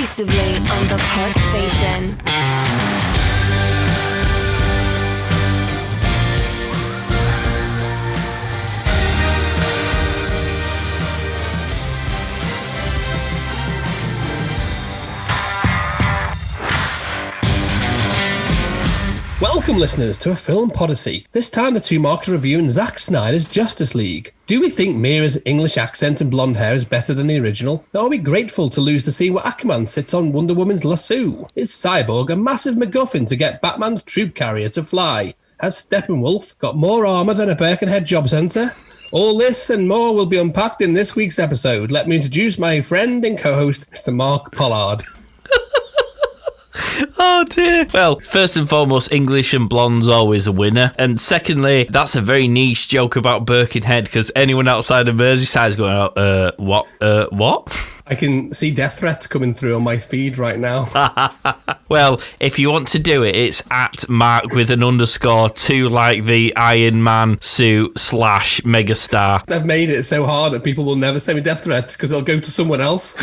exclusively on the Pod Station. Welcome, listeners, to A Film Podyssey. This time, the two marked a review in Zack Snyder's Justice League. Do we think Mira's English accent and blonde hair is better than the original? Or are we grateful to lose the scene where Aquaman sits on Wonder Woman's lasso? Is Cyborg a massive MacGuffin to get Batman's troop carrier to fly? Has Steppenwolf got more armour than a Birkenhead job centre? All this and more will be unpacked in this week's episode. Let me introduce my friend and co-host, Mr. Mark Pollard. Oh dear. Well, first and foremost, English and blonde's always a winner. And secondly, that's a very niche joke about Birkenhead, because anyone outside of Merseyside is going, what? I can see death threats coming through on my feed right now. Well, if you want to do it, it's at Mark with an underscore to like the Iron Man suit / megastar. I've made it so hard that people will never send me death threats because they'll go to someone else.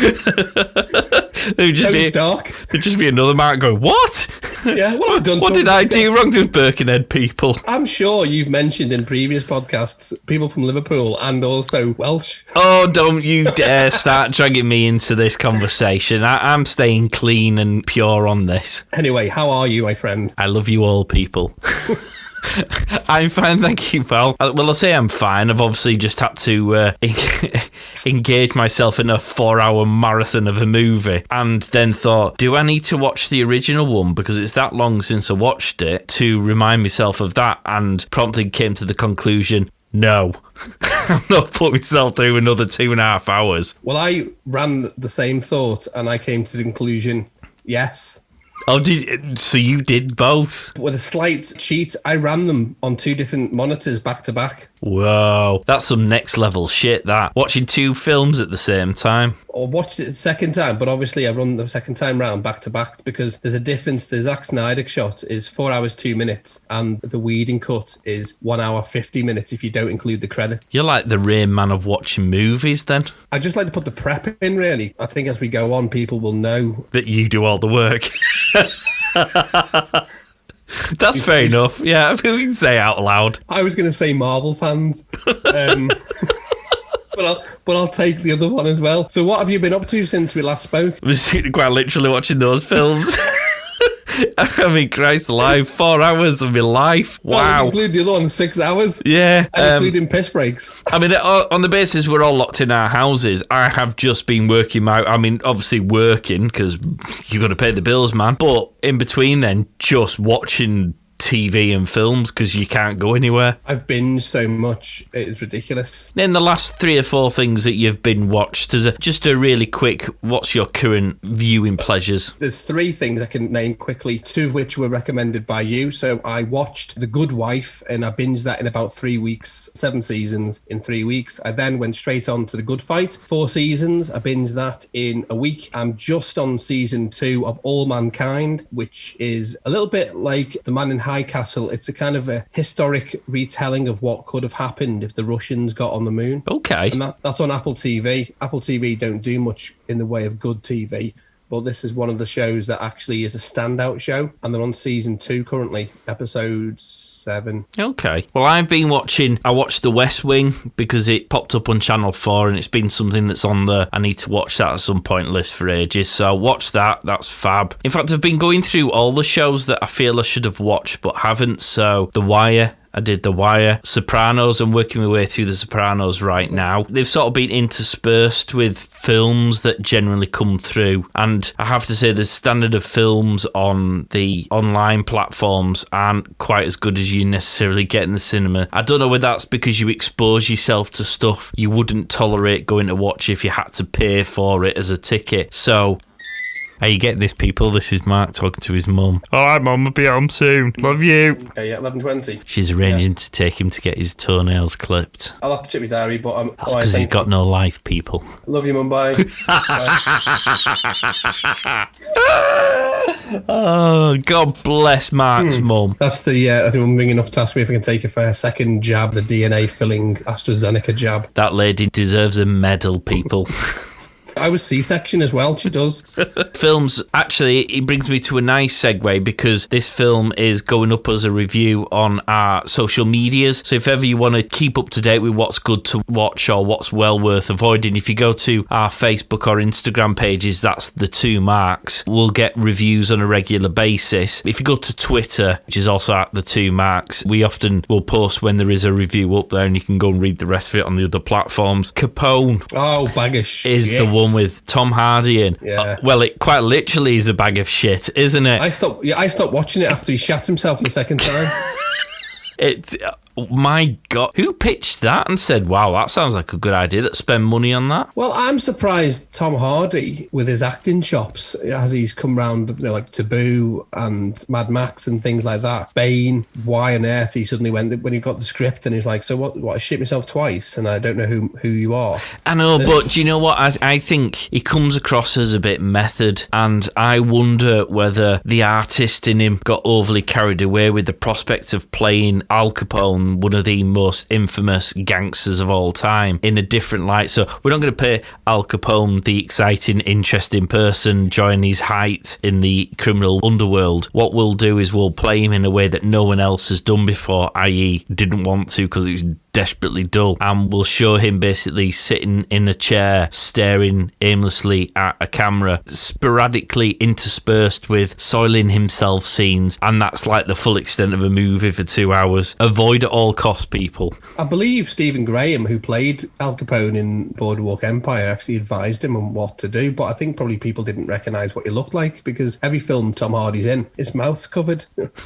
There'd just be another Mark going, what? Yeah, what have I done? What did I do wrong to Birkenhead people? I'm sure you've mentioned in previous podcasts people from Liverpool and also Welsh. Oh, don't you dare start dragging me into this conversation. I'm staying clean and pure on this. Anyway, how are you, my friend? I love you all, people. I'm fine, thank you, pal. Well, I'll say I'm fine. I've obviously just had to engage myself in a 4-hour marathon of a movie, and then thought, do I need to watch the original one because it's that long since I watched it, to remind myself of that, and promptly came to the conclusion, no. I'm not putting myself through another 2.5 hours. Well, I ran the same thought and I came to the conclusion, yes. Oh, so you did both? With a slight cheat, I ran them on 2 different monitors back to back. Whoa, that's some next level shit, that. Watching 2 films at the same time. Or watched it the second time, but obviously I run the second time round back to back because there's a difference. The Zack Snyder shot is 4 hours 2 minutes and the Whedon cut is 1 hour 50 minutes if you don't include the credit. You're like the Rain Man of watching movies then. I just like to put the prep in, really. I think as we go on, people will know that you do all the work. That's fair enough. Yeah, we can say it out loud. I was going to say Marvel fans, but I'll take the other one as well. So what have you been up to since we last spoke? I was quite literally watching those films. I mean, Christ alive, 4 hours of my life. Wow. Include the other one, 6 hours. Yeah. Including piss breaks. I mean, on the basis we're all locked in our houses, I have just been working obviously working, because you got to pay the bills, man. But in between then, just watching TV and films because you can't go anywhere. I've binged so much, it's ridiculous. In the last 3 or 4 things that you've been watched, just a really quick, what's your current viewing pleasures? There's 3 things I can name quickly, 2 of which were recommended by you. So I watched The Good Wife and I binged that in about 3 weeks, 7 seasons in 3 weeks. I then went straight on to The Good Fight, 4 seasons. I binged that in a week. I'm just on season 2 of All Mankind, which is a little bit like The Man in High Castle. It's a kind of a historic retelling of what could have happened if the Russians got on the moon. Okay. And that's on Apple TV. Apple TV don't do much in the way of good TV, but this is one of the shows that actually is a standout show, and they're on season 2 currently, episode 7. Okay. Well, I watched The West Wing because it popped up on Channel 4 and it's been something that's on the I need to watch that at some point list for ages. So watch that. That's fab. In fact, I've been going through all the shows that I feel I should have watched but haven't. So The Wire. I did The Wire. Sopranos, I'm working my way through The Sopranos right now. They've sort of been interspersed with films that generally come through. And I have to say the standard of films on the online platforms aren't quite as good as you necessarily get in the cinema. I don't know whether that's because you expose yourself to stuff you wouldn't tolerate going to watch if you had to pay for it as a ticket. So Are you getting this, people? This is Mark talking to his mum. All right, Mum, I'll be home soon. Love you. Okay, yeah, 11:20. She's arranging to take him to get his toenails clipped. I'll have to check my diary, but I'm... That's because he's got no life, people. Love you, Mum. Bye. Oh, God bless Mark's mum. That's the... I think I'm ringing up to ask me if I can take her for her second jab, the DNA-filling AstraZeneca jab. That lady deserves a medal, people. I was C-section as well. She does. Films, actually, it brings me to a nice segue because this film is going up as a review on our social medias. So if ever you want to keep up to date with what's good to watch or what's well worth avoiding, if you go to our Facebook or Instagram pages, that's the two marks. We'll get reviews on a regular basis. If you go to Twitter, which is also at the two marks, we often will post when there is a review up there and you can go and read the rest of it on the other platforms. Capone. Oh, bag of shit. Is the one with Tom Hardy in. Yeah. Well, it quite literally is a bag of shit, isn't it? I stopped watching it after he shat himself the second time. My God, who pitched that and said, wow, that sounds like a good idea, that spend money on that? Well, I'm surprised Tom Hardy, with his acting chops, as he's come round, like Taboo and Mad Max and things like that. Bane, why on earth he suddenly went, when he got the script and he's like, so what I shit myself twice and I don't know who you are. I know, but do you know what? I think he comes across as a bit method, and I wonder whether the artist in him got overly carried away with the prospect of playing Al Capone, one of the most infamous gangsters of all time, in a different light. So we're not going to play Al Capone, the exciting, interesting person enjoying his height in the criminal underworld. What we'll do is we'll play him in a way that no one else has done before, i.e. didn't want to because it was desperately dull, and we'll show him basically sitting in a chair staring aimlessly at a camera, sporadically interspersed with soiling himself scenes, and that's like the full extent of a movie for 2 hours. Avoid at all costs, people. I believe Stephen Graham, who played Al Capone in Boardwalk Empire, actually advised him on what to do, but I think probably people didn't recognise what he looked like because every film Tom Hardy's in, his mouth's covered.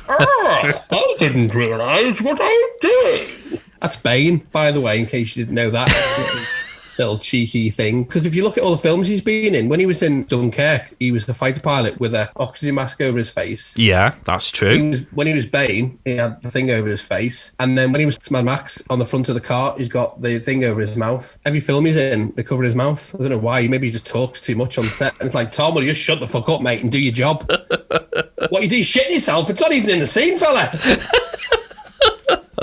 I didn't realise what I did. That's Bane, by the way, in case you didn't know that. Little cheeky thing. Because if you look at all the films he's been in, when he was in Dunkirk, he was the fighter pilot with an oxygen mask over his face. Yeah, that's true. When he was Bane, he had the thing over his face. And then when he was Mad Max, on the front of the car, he's got the thing over his mouth. Every film he's in, they cover his mouth. I don't know why. Maybe he just talks too much on set. And it's like, Tom, will you just shut the fuck up, mate, and do your job? What you do, shitting yourself? It's not even in the scene, fella.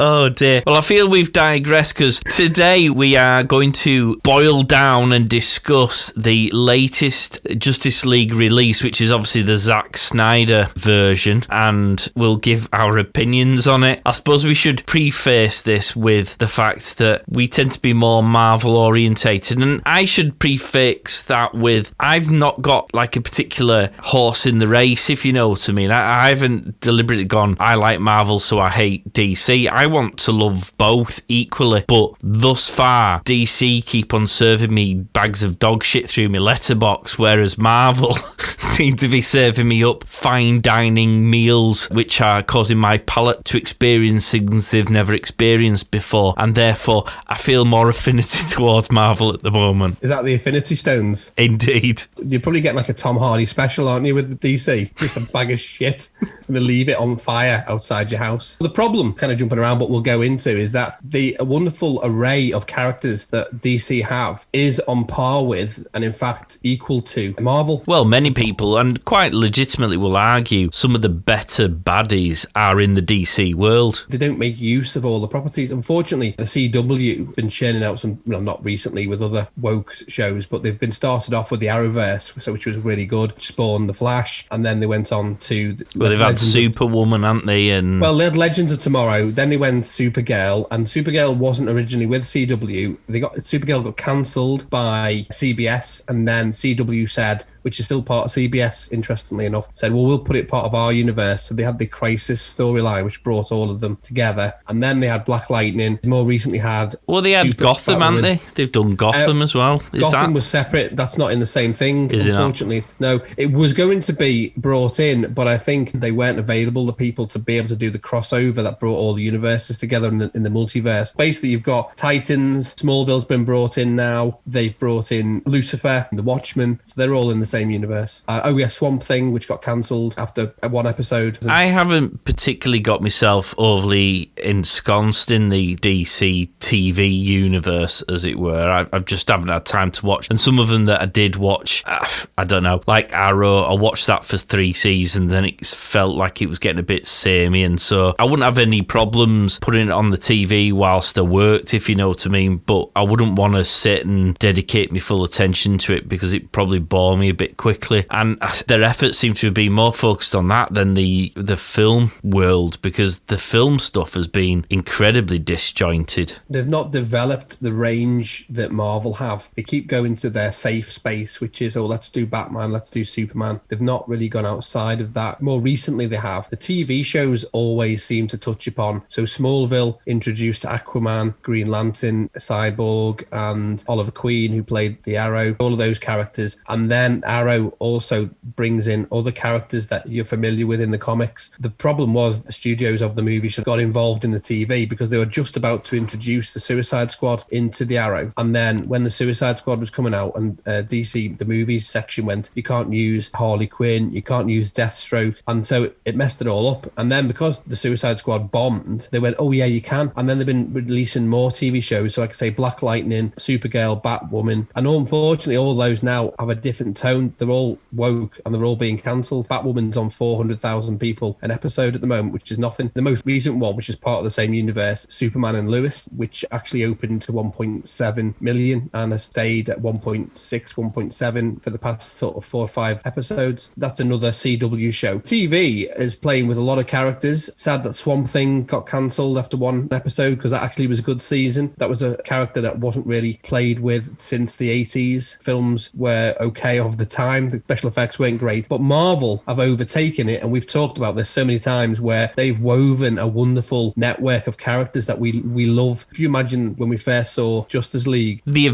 Oh dear. Well, I feel we've digressed because today we are going to boil down and discuss the latest Justice League release, which is obviously the Zack Snyder version, and we'll give our opinions on it. I suppose we should preface this with the fact that we tend to be more Marvel orientated, and I should prefix that with I've not got like a particular horse in the race, if you know what I mean. I haven't deliberately gone, I like Marvel so I hate DC. I want to love both equally, but thus far DC keep on serving me bags of dog shit through my letterbox, whereas Marvel seem to be serving me up fine dining meals which are causing my palate to experience things they've never experienced before, and therefore I feel more affinity towards Marvel at the moment. Is that the Infinity Stones? Indeed. You're probably getting like a Tom Hardy special, aren't you, with DC? Just a bag of shit and then leave it on fire outside your house. The problem, kind of jumping around, but we'll go into, is that the wonderful array of characters that DC have is on par with, and in fact equal to, Marvel. Well, many people, and quite legitimately, will argue some of the better baddies are in the DC world. They don't make use of all the properties. Unfortunately, the CW been churning out some, well, not recently with other woke shows, but they've been started off with the Arrowverse, which was really good. Spawn, The Flash, and then they went on to... Well, they've had Superwoman, haven't they? And well, they had Legends of Tomorrow, then they went Supergirl, and Supergirl wasn't originally with CW. Supergirl got cancelled by CBS, and then CW said, which is still part of CBS, interestingly enough, said, well, we'll put it part of our universe. So they had the Crisis storyline, which brought all of them together. And then they had Black Lightning. More recently had... Well, they had Gotham, haven't they? They've done Gotham as well. Gotham was separate. That's not in the same thing, unfortunately. No, it was going to be brought in, but I think they weren't available, the people, to be able to do the crossover that brought all the universes together in the multiverse. Basically, you've got Titans, Smallville's been brought in now. They've brought in Lucifer and the Watchmen. So they're all in the same universe. Swamp Thing, which got cancelled after one episode. I haven't particularly got myself overly ensconced in the DC TV universe, as it were. I've just haven't had time to watch. And some of them that I did watch, I don't know, like Arrow, I watched that for 3 seasons, then it felt like it was getting a bit samey, and so I wouldn't have any problems putting it on the TV whilst I worked, if you know what I mean, but I wouldn't want to sit and dedicate my full attention to it because it probably bore me a bit quickly. And their efforts seem to have been more focused on that than the film world, because the film stuff has been incredibly disjointed. They've not developed the range that Marvel have. They keep going to their safe space, which is, let's do Batman, let's do Superman. They've not really gone outside of that. More recently they have. The TV shows always seem to touch upon. So Smallville introduced Aquaman, Green Lantern, Cyborg, and Oliver Queen, who played the Arrow, all of those characters. And then Arrow also brings in other characters that you're familiar with in the comics. The problem was the studios of the movie got involved in the TV because they were just about to introduce the Suicide Squad into the Arrow. And then when the Suicide Squad was coming out and DC, the movies section went, you can't use Harley Quinn, you can't use Deathstroke. And so it messed it all up. And then because the Suicide Squad bombed, they went, oh yeah, you can. And then they've been releasing more TV shows. So I could say Black Lightning, Supergirl, Batwoman. And unfortunately, all those now have a different tone. They're all woke and they're all being cancelled. Batwoman's on 400,000 people an episode at the moment, which is nothing. The most recent one, which is part of the same universe, Superman and Lois, which actually opened to 1.7 million and has stayed at 1.6, 1.7 for the past sort of 4 or 5 episodes. That's another CW show. TV is playing with a lot of characters. Sad that Swamp Thing got cancelled after one episode because that actually was a good season. That was a character that wasn't really played with since the 80s. Films were okay of the time. The special effects weren't great. But Marvel have overtaken it, and we've talked about this so many times, where they've woven a wonderful network of characters that we love. If you imagine when we first saw Justice League. The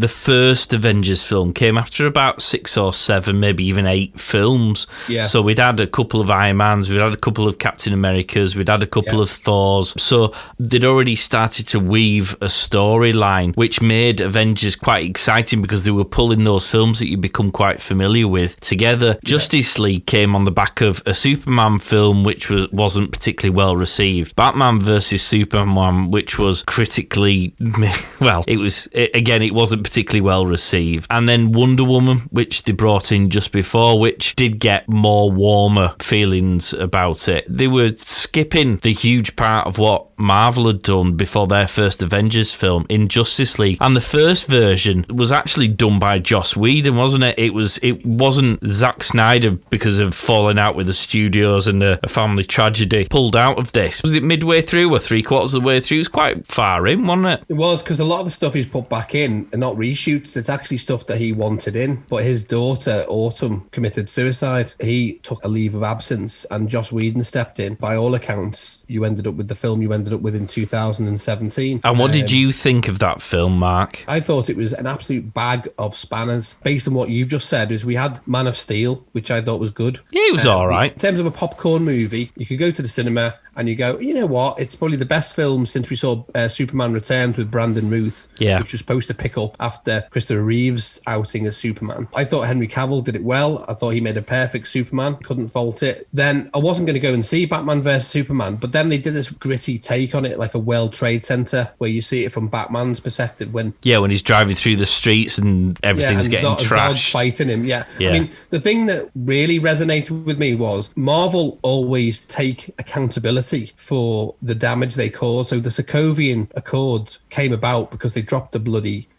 first Avengers film came after about 6 or 7, maybe even 8 films. Yeah. So we'd had a couple of Iron Mans, we'd had a couple of Captain Americas, we'd had a couple of Thors. So they'd already started to weave a storyline, which made Avengers quite exciting because they were pulling those films that you become quite familiar with together. Justice League came on the back of a Superman film, which wasn't particularly well received. Batman versus Superman, which was critically, well, it wasn't particularly well received. And then Wonder Woman, which they brought in just before, which did get more warmer feelings about it. They were skipping the huge part of what Marvel had done before their first Avengers film in Justice League. And the first version was actually done by Joss Whedon, wasn't it? It wasn't Zack Snyder, because of falling out with the studios and a family tragedy, pulled out of this. Was it midway through or 3/4 of the way through? It was quite far in, wasn't it? It was, because a lot of the stuff he's put back in are not reshoots. It's actually stuff that he wanted in. But his daughter, Autumn, committed suicide. He took a leave of absence and Joss Whedon stepped in. By all accounts, you ended up with the film you ended up with in 2017. And what did you think of that film, Mark? I thought it was an absolute bag of spanners. Based on what you've just said, is we had Man of Steel, which I thought was good. Yeah, it was all right. In terms of a popcorn movie, you could go to the cinema and you go, you know what? It's probably the best film since we saw Superman Returns with Brandon Routh, which was supposed to pick up after Christopher Reeve's outing as Superman. I thought Henry Cavill did it well. I thought he made a perfect Superman. Couldn't fault it. Then I wasn't going to go and see Batman vs Superman, but then they did this gritty take on it, like a World Trade Center, where you see it from Batman's perspective when he's driving through the streets and everything's getting trashed. Zod fighting him. I mean, the thing that really resonated with me was Marvel always take accountability for the damage they cause. So the Sokovian Accords came about because they dropped the bloody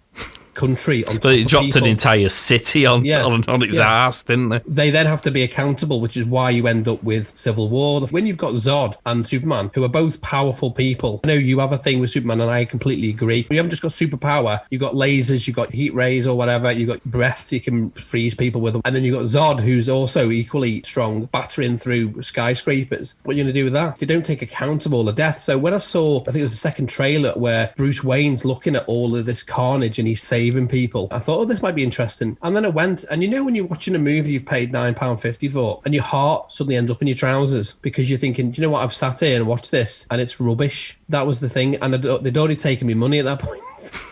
country on top They dropped of people. an entire city on its ass, didn't they? They then have to be accountable, which is why you end up with Civil War. When you've got Zod and Superman, who are both powerful people, I know you have a thing with Superman and I completely agree. You haven't just got superpower, you've got lasers, you've got heat rays or whatever, you've got breath, you can freeze people with them, and then you've got Zod, who's also equally strong, battering through skyscrapers. What are you going to do with that? They don't take accountable the death. So when I saw, I think it was the second trailer where Bruce Wayne's looking at all of this carnage and he's saving people, I thought, this might be interesting. And then I went, and you know when you're watching a movie you've paid £9.50 for, and your heart suddenly ends up in your trousers because you're thinking, you know what, I've sat here and watched this and it's rubbish. That was the thing, and they'd already taken me money at that point.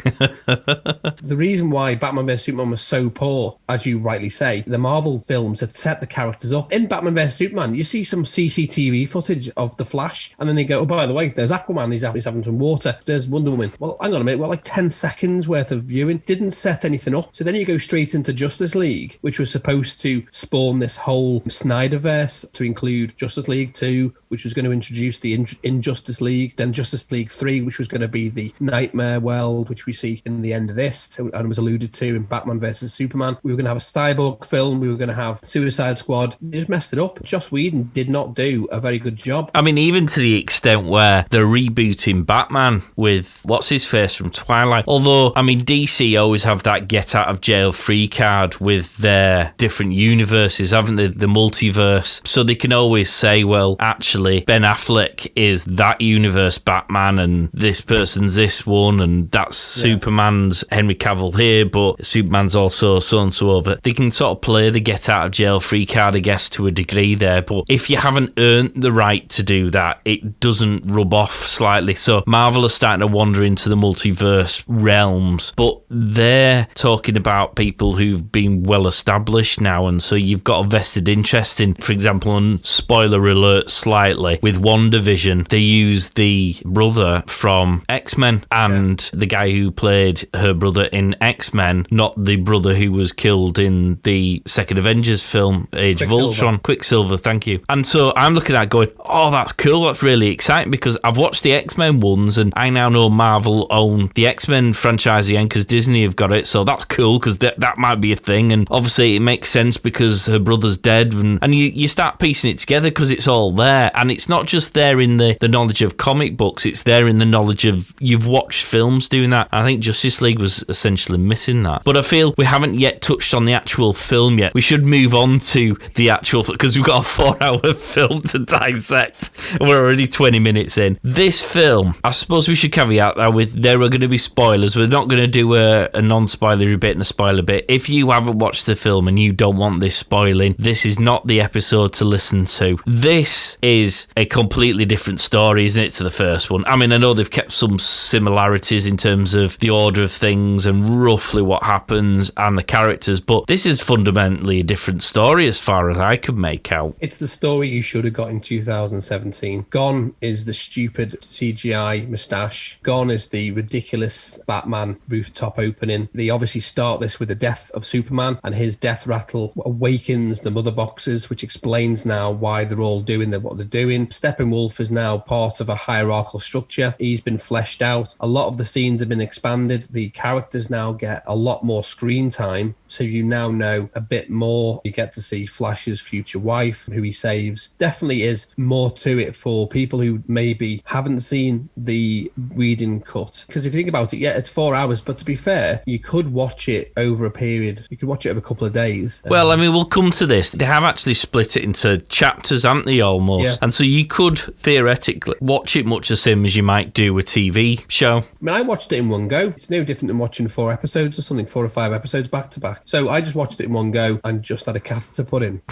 The reason why Batman vs Superman was so poor, as you rightly say, the Marvel films had set the characters up. In Batman vs Superman, you see some CCTV footage of the Flash, and then they go, oh, by the way, there's Aquaman, he's having some water. There's Wonder Woman. Well, hang on a minute, well, like 10 seconds worth of viewing. Didn't set anything up. So then you go straight into Justice League, which was supposed to spawn this whole Snyderverse to include Justice League 2, which was going to introduce the Injustice League, then Justice League 3, which was going to be the nightmare world, which we see in the end of this, and was alluded to in Batman vs Superman. We were going to have a Cyborg film. We were going to have Suicide Squad. They just messed it up. Joss Whedon did not do a very good job. I mean, even to the extent where they're rebooting Batman with what's his face from Twilight. Although, I mean, DC always have that get out of jail free card with their different universes, haven't they? The multiverse. So they can always say, well, actually, Ben Affleck is that universe Batman and this person's this one and that's Superman's Henry Cavill here, but Superman's also so and so over. They can sort of play the get out of jail free card, I guess, to a degree there, but if you haven't earned the right to do that, it doesn't rub off slightly. So Marvel are starting to wander into the multiverse realms, but they're talking about people who've been well established now, and so you've got a vested interest in, for example, and spoiler alert slightly, with WandaVision, they used the brother from X-Men and the guy who played her brother in X-Men, not the brother who was killed in the second Avengers film, Age of Ultron. Quicksilver, thank you. And so I'm looking at that going, oh, that's cool, that's really exciting, because I've watched the X-Men ones and I now know Marvel own the X-Men franchise again because Disney have got it, so that's cool because that might be a thing, and obviously it makes sense because her brother's dead, and you start piecing it together because it's all there. And it's not just there in the knowledge of comic books, it's there in the knowledge of you've watched films doing that. I think Justice League was essentially missing that. But I feel we haven't yet touched on the actual film yet. We should move on to the actual, because we've got a 4-hour film to dissect. We're already 20 minutes in. This film, I suppose we should caveat that with there are going to be spoilers. We're not going to do a non-spoilery bit and a spoiler bit. If you haven't watched the film and you don't want this spoiling, this is not the episode to listen to. This is a completely different story, isn't it, to the first one? I mean, I know they've kept some similarities in terms of the order of things and roughly what happens and the characters, but this is fundamentally a different story as far as I could make out. It's the story you should have got in 2017. Gone is the stupid CGI moustache. Gone is the ridiculous Batman rooftop opening. They obviously start this with the death of Superman, and his death rattle awakens the mother boxes, which explains now why they're all doing what they're doing. Steppenwolf is now part of a hierarchical structure. He's been fleshed out. A lot of the scenes have been expanded. The characters now get a lot more screen time, so you now know a bit more. You get to see Flash's future wife, who he saves. Definitely is more to it for people who maybe haven't seen the Whedon cut. Because if you think about it, yeah, it's 4 hours, but to be fair, you could watch it over a period. You could watch it over a couple of days. Well, I mean, we'll come to this. They have actually split it into chapters, haven't they, almost? Yeah. And so you could theoretically watch it much the same as you might do a TV show. I mean, I watched it in one go. It's no different than watching 4 episodes or something, 4 or 5 episodes back to back. So I just watched it in one go and just had a catheter put in.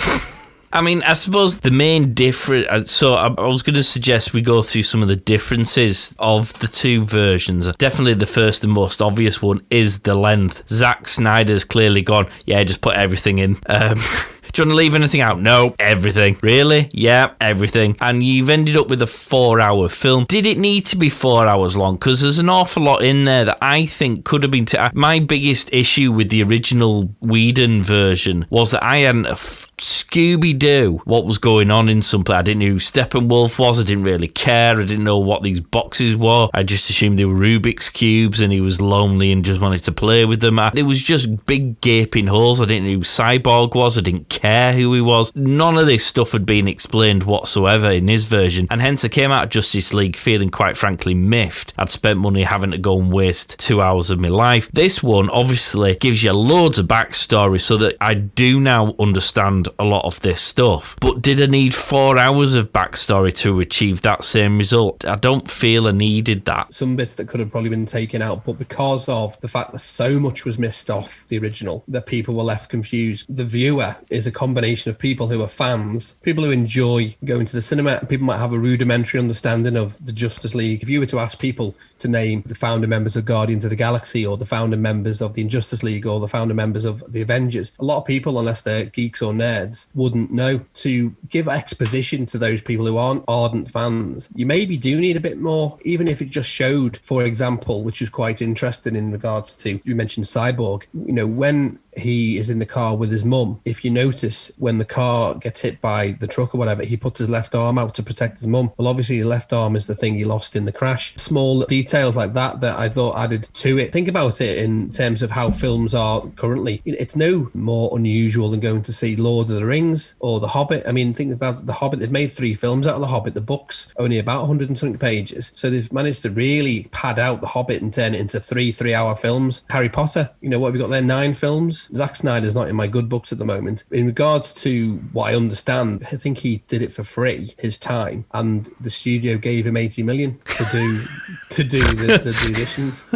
I mean, I suppose the main difference... So I was going to suggest we go through some of the differences of the two versions. Definitely the first and most obvious one is the length. Zack Snyder's clearly gone, yeah, just put everything in. Do you want to leave anything out? No, everything. Really? Yeah, everything. And you've ended up with a 4-hour film. Did it need to be 4 hours long? Because there's an awful lot in there that I think could have been... My biggest issue with the original Whedon version was that I hadn't Scooby-Doo what was going on in some place. I didn't know who Steppenwolf was. I didn't really care. I didn't know what these boxes were. I just assumed they were Rubik's Cubes and he was lonely and just wanted to play with them. There was just big gaping holes. I didn't know who Cyborg was. I didn't care who he was. None of this stuff had been explained whatsoever in his version, and hence I came out of Justice League feeling quite frankly miffed. I'd spent money having to go and waste 2 hours of my life. This one obviously gives you loads of backstory so that I do now understand a lot of this stuff. But did I need 4 hours of backstory to achieve that same result? I don't feel I needed that. Some bits that could have probably been taken out, but because of the fact that so much was missed off the original, that people were left confused. The viewer is a combination of people who are fans, people who enjoy going to the cinema, and people might have a rudimentary understanding of the Justice League. If you were to ask people to name the founder members of Guardians of the Galaxy or the founder members of the Injustice League or the founder members of the Avengers, a lot of people, unless they're geeks or nerds, wouldn't know. To give exposition to those people who aren't ardent fans, you maybe do need a bit more, even if it just showed, for example, which was quite interesting in regards to, you mentioned Cyborg, when he is in the car with his mum, if you notice when the car gets hit by the truck or whatever, he puts his left arm out to protect his mum. Well, obviously his left arm is the thing he lost in the crash. Small details like that I thought added to it. Think about it in terms of how films are currently. It's no more unusual than going to see Lord of the Rings or The Hobbit. I mean, think about The Hobbit. They've made 3 films out of The Hobbit. The book's only about 120 pages. So they've managed to really pad out The Hobbit and turn it into 3-hour films. Harry Potter, what have you got there? 9 films. Zack Snyder's not in my good books at the moment. In regards to what I understand, I think he did it for free, his time, and the studio gave him 80 million to do the editions.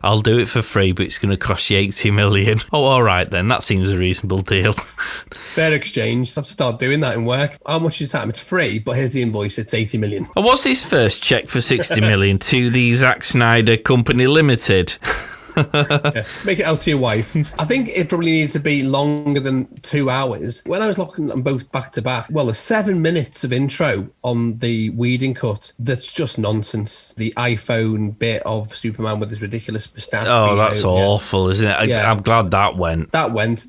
I'll do it for free, but it's going to cost you 80 million. Oh, all right then. That seems a reasonable deal. Fair exchange. I have to start doing that in work. How much is that? It's free, but here's the invoice. It's 80 million. And what's his first check for 60 million to the Zack Snyder Company Limited? Yeah. Make it out to your wife. I think it probably needs to be longer than 2 hours. When I was looking at them both back to back, well, there's 7 minutes of intro on the Whedon cut that's just nonsense. The iPhone bit of Superman with his ridiculous moustache. Oh, that's awful, isn't it? I'm glad that went.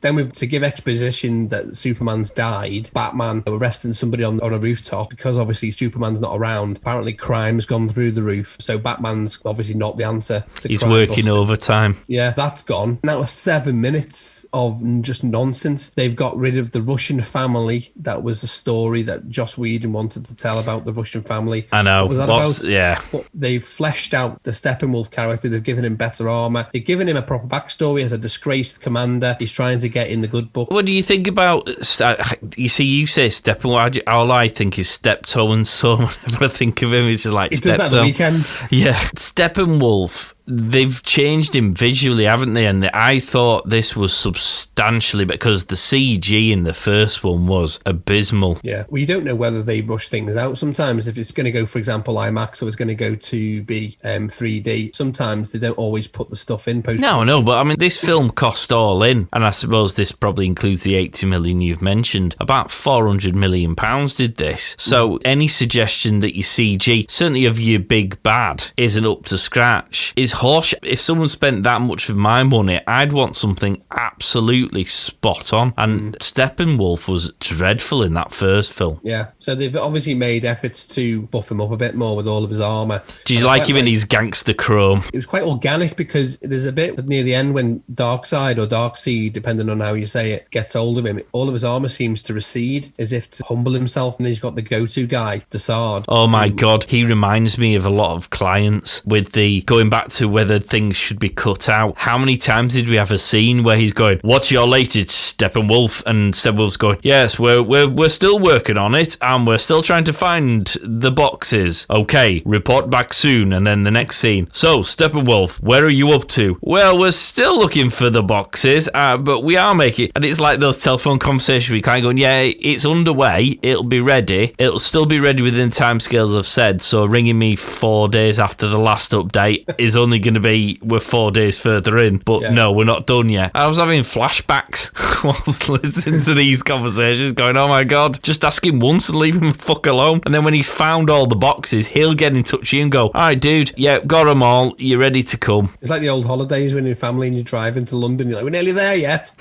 Then to give exposition that Superman's died, Batman arresting somebody on a rooftop because obviously Superman's not around. Apparently crime's gone through the roof. So Batman's obviously not the answer to He's crime working busting. overtime. Yeah, that's gone. Now 7 minutes of just nonsense. They've got rid of the Russian family. That was a story that Joss Whedon wanted to tell about the Russian family. I know. What was that about? Yeah. They've fleshed out the Steppenwolf character. They've given him better armor. They've given him a proper backstory as a disgraced commander. He's trying to get in the good book. What do you think about... You say Steppenwolf. All I think is Steptoe and Son. Whenever I think of him, it's just like He Steptoe. does that the weekend. Yeah. Steppenwolf... They've changed him visually, haven't they? And I thought this was substantially because the CG in the first one was abysmal. Yeah. Well, you don't know whether they rush things out sometimes. If it's going to go, for example, IMAX or it's going to go to be 3D, sometimes they don't always put the stuff in post. No, but I mean, this film cost all in, and I suppose this probably includes the 80 million you've mentioned. About £400 million did this. So any suggestion that your CG, certainly of your big bad, isn't up to scratch is horse. If someone spent that much of my money, I'd want something absolutely spot on. And Steppenwolf was dreadful in that first film. Yeah, so they've obviously made efforts to buff him up a bit more with all of his armour. Do you like him in his gangster chrome? It was quite organic because there's a bit near the end when Darkseid or Darkseid, depending on how you say it, gets hold of him. All of his armour seems to recede as if to humble himself, and he's got the go-to guy, Dessard. Oh my God, he reminds me of a lot of clients with the going back to whether things should be cut out. How many times did we have a scene where he's going, "What's your latest, Steppenwolf?" And Steppenwolf's going, "Yes, we're still working on it, and we're still trying to find the boxes. Okay, report back soon." And then the next scene, "So, Steppenwolf, where are you up to?" "Well, we're still looking for the boxes, but we are making..." And it's like those telephone conversations we kind of going, "Yeah, it's underway. It'll be ready. It'll still be ready within timescales I've said. So ringing me 4 days after the last update is only going to be we're 4 days further in, but no, we're not done yet." I was having flashbacks whilst listening to these conversations going, oh my God, just ask him once and leave him the fuck alone. And then when he's found all the boxes, he'll get in touch with you and go, "All right, dude, yeah, got them all, you're ready to come." It's like the old holidays when you're family and you drive into London, you're like, "We're nearly there yet."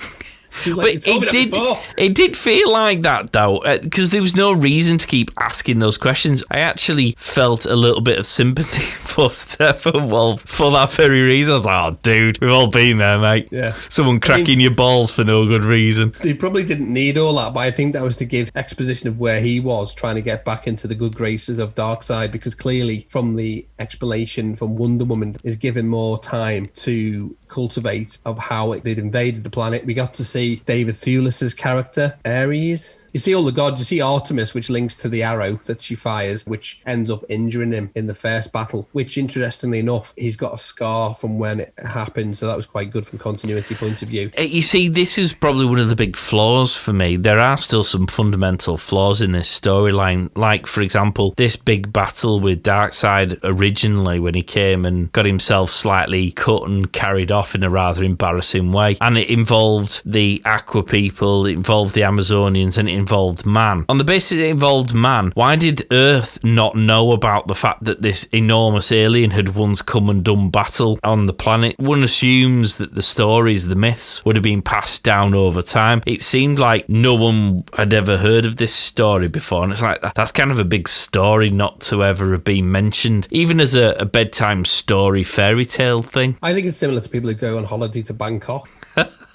Like, it did feel like that though, because there was no reason to keep asking those questions. I actually felt a little bit of sympathy for Steppenwolf for that very reason. I was like, "Oh, dude, we've all been there, mate." Yeah. Someone cracking your balls for no good reason. They probably didn't need all that, but I think that was to give exposition of where he was trying to get back into the good graces of Darkseid, because clearly from the explanation from Wonder Woman is given more time to cultivate of how they'd invaded the planet. We got to see David Thewlis's character, Ares. You see all the gods. You see Artemis, which links to the arrow that she fires, which ends up injuring him in the first battle, which which interestingly enough, he's got a scar from when it happened, so that was quite good from continuity point of view. You see, this is probably one of the big flaws for me. There are still some fundamental flaws in this storyline, like, for example, this big battle with Darkseid originally when he came and got himself slightly cut and carried off in a rather embarrassing way. And it involved the Aqua people, it involved the Amazonians, and it involved man. On the basis it involved man, why did Earth not know about the fact that this enormous alien had once come and done battle on the planet? One assumes that the stories, the myths, would have been passed down over time. It seemed like no one had ever heard of this story before, and it's like, that's kind of a big story not to ever have been mentioned, even as a bedtime story fairy tale thing. I think it's similar to people who go on holiday to Bangkok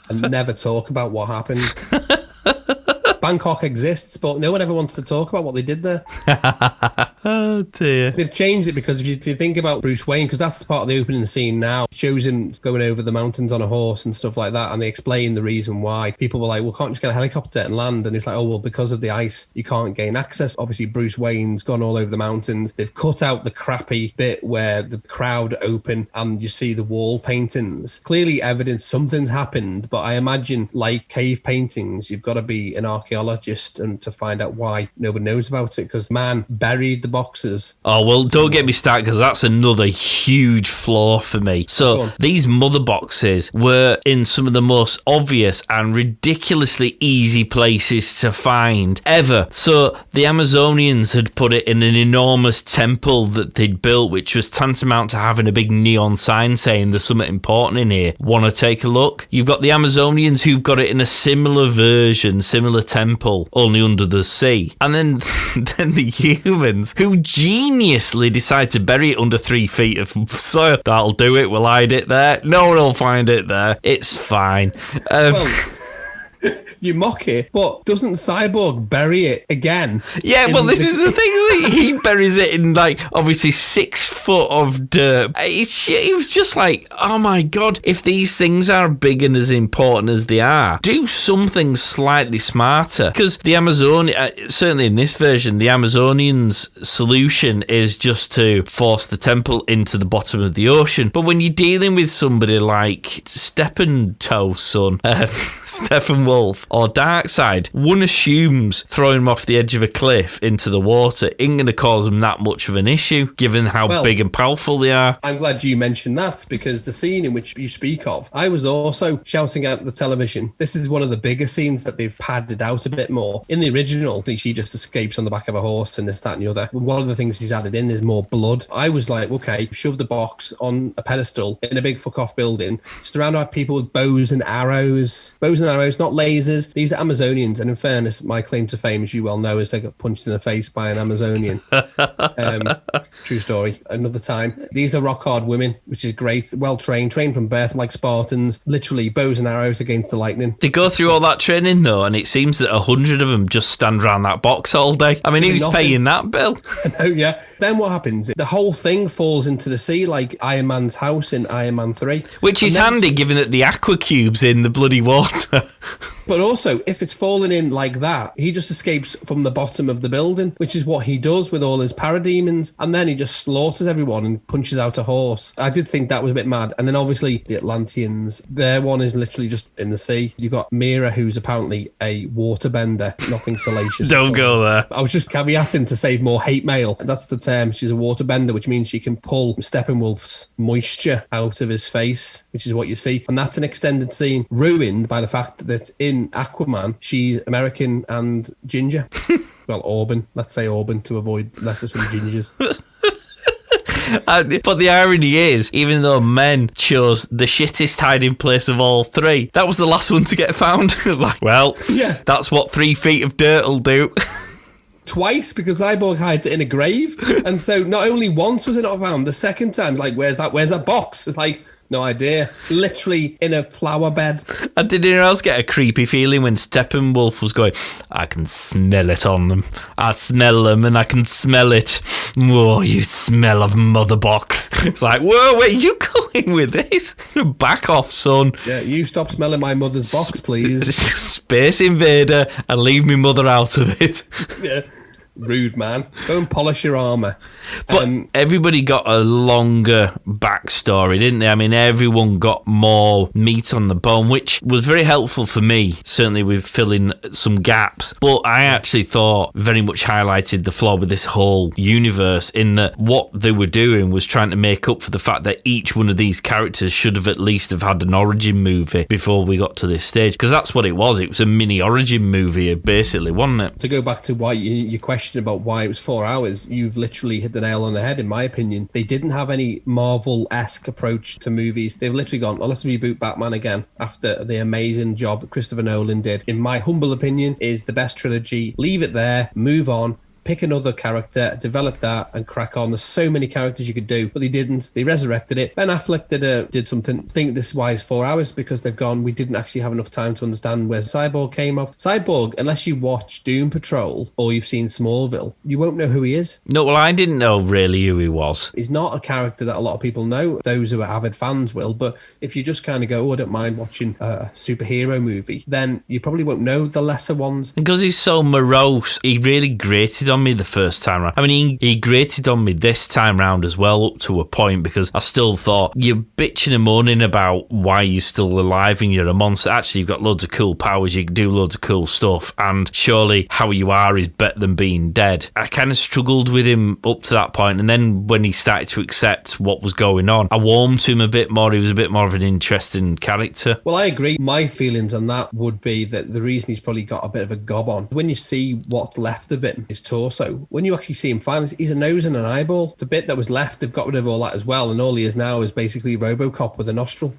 and never talk about what happened. Bangkok exists, but no one ever wants to talk about what they did there. Oh dear. They've changed it because if you think about Bruce Wayne, because that's the part of the opening scene now, it shows him going over the mountains on a horse and stuff like that, and they explain the reason why. People were like, well, can't you just get a helicopter and land? And it's like, oh, well, because of the ice, you can't gain access. Obviously, Bruce Wayne's gone all over the mountains. They've cut out the crappy bit where the crowd open and you see the wall paintings. Clearly evidence something's happened, but I imagine, like cave paintings, you've got to be an archaeologist and to find out why nobody knows about it, because man buried the boxes. Oh, well, don't get me started, because that's another huge flaw for me. So these mother boxes were in some of the most obvious and ridiculously easy places to find ever. So the Amazonians had put it in an enormous temple that they'd built, which was tantamount to having a big neon sign saying there's something important in here. Want to take a look? You've got the Amazonians who've got it in a similar version, similar temple, only under the sea. And then the humans who geniusly decide to bury it under 3 feet of soil. That'll do it. We'll hide it there. No one will find it there. It's fine. You mock it, but doesn't Cyborg bury it again? Yeah, well, this is the thing. He buries it in, like, obviously 6 foot of dirt. It was just like, oh my God, if these things are big and as important as they are, do something slightly smarter. Because the certainly in this version, the Amazonians' solution is just to force the temple into the bottom of the ocean. But when you're dealing with somebody like Steppenwolf's son, Steppenwolf, or Darkseid, one assumes throwing him off the edge of a cliff into the water ain't going to cause them that much of an issue, given how big and powerful they are. I'm glad you mentioned that, because the scene in which you speak of, I was also shouting at the television. This is one of the bigger scenes that they've padded out a bit more. In the original, she just escapes on the back of a horse and this, that, and the other. One of the things he's added in is more blood. I was like, okay, shove the box on a pedestal in a big fuck-off building, surrounded by people with bows and arrows, not lasers. These are Amazonians, and in fairness, my claim to fame, as you well know, is they got punched in the face by an Amazonian. True story. Another time. These are rock hard women, which is great. Well trained from birth, like Spartans. Literally bows and arrows against the lightning. They go through all that training though, and it seems that 100 of them just stand around that box all day. I mean, who's paying that bill? Oh yeah. Then what happens? The whole thing falls into the sea, like Iron Man's house in Iron Man 3. Which is handy, given that the aqua cube's in the bloody water. But also, if it's falling in like that, he just escapes from the bottom of the building, which is what he does with all his parademons. And then he just slaughters everyone and punches out a horse. I did think that was a bit mad. And then obviously the Atlanteans, their one is literally just in the sea. You've got Mira, who's apparently a waterbender, nothing salacious. Don't go there. I was just caveating to save more hate mail. That's the term. She's a waterbender, which means she can pull Steppenwolf's moisture out of his face, which is what you see. And that's an extended scene ruined by the fact that in Aquaman, she's American and ginger. Well, Auburn. Let's say Auburn to avoid letters from gingers. But the irony is, even though men chose the shittest hiding place of all 3, that was the last one to get found. It was like, well, yeah, that's what 3 feet of dirt will do. Twice, because Cyborg hides it in a grave. And so not only once was it not found, the second time, like, where's that box? It's like, no idea. Literally in a flower bed. And did anyone else get a creepy feeling when Steppenwolf was going, I can smell it on them. I smell them and I can smell it. Oh, you smell of mother box. It's like, whoa, where are you going with this? Back off, son. Yeah, you stop smelling my mother's box, please. Space invader, and leave me mother out of it. Yeah. Rude man. Go and polish your armour. But everybody got a longer backstory, didn't they? I mean, everyone got more meat on the bone, which was very helpful for me, certainly with filling some gaps. But I actually thought very much highlighted the flaw with this whole universe, in that what they were doing was trying to make up for the fact that each one of these characters should have at least have had an origin movie before we got to this stage. Because that's what it was. It was a mini origin movie, basically, wasn't it? To go back to why your question about why it was 4 hours, you've literally hit the nail on the head, in my opinion. They didn't have any Marvel-esque approach to movies. They've literally gone, well, let's reboot Batman again after the amazing job that Christopher Nolan did. In my humble opinion, is the best trilogy. Leave it there, move on. Pick another character, develop that, and crack on. There's so many characters you could do, but they didn't. They resurrected it. Ben Affleck did something. I think this is why it's 4 hours, because they've gone, we didn't actually have enough time to understand where Cyborg came off. Cyborg, unless you watch Doom Patrol or you've seen Smallville, you won't know who he is. No, well, I didn't know really who he was. He's not a character that a lot of people know. Those who are avid fans will, but if you just kind of go, oh, I don't mind watching a superhero movie, then you probably won't know the lesser ones. Because he's so morose, he really grated on me the first time round. I mean, he grated on me this time round as well, up to a point, because I still thought, you're bitching and moaning about why you're still alive and you're a monster. Actually, you've got loads of cool powers, you can do loads of cool stuff, and surely how you are is better than being dead. I kind of struggled with him up to that point, and then when he started to accept what was going on, I warmed to him a bit more. He was a bit more of an interesting character. Well, I agree. My feelings on that would be that the reason he's probably got a bit of a gob on, when you see what's left of him, his torso, when you actually see him finally, he's a nose and an eyeball. The bit that was left, they've got rid of all that as well, and all he is now is basically RoboCop with a nostril.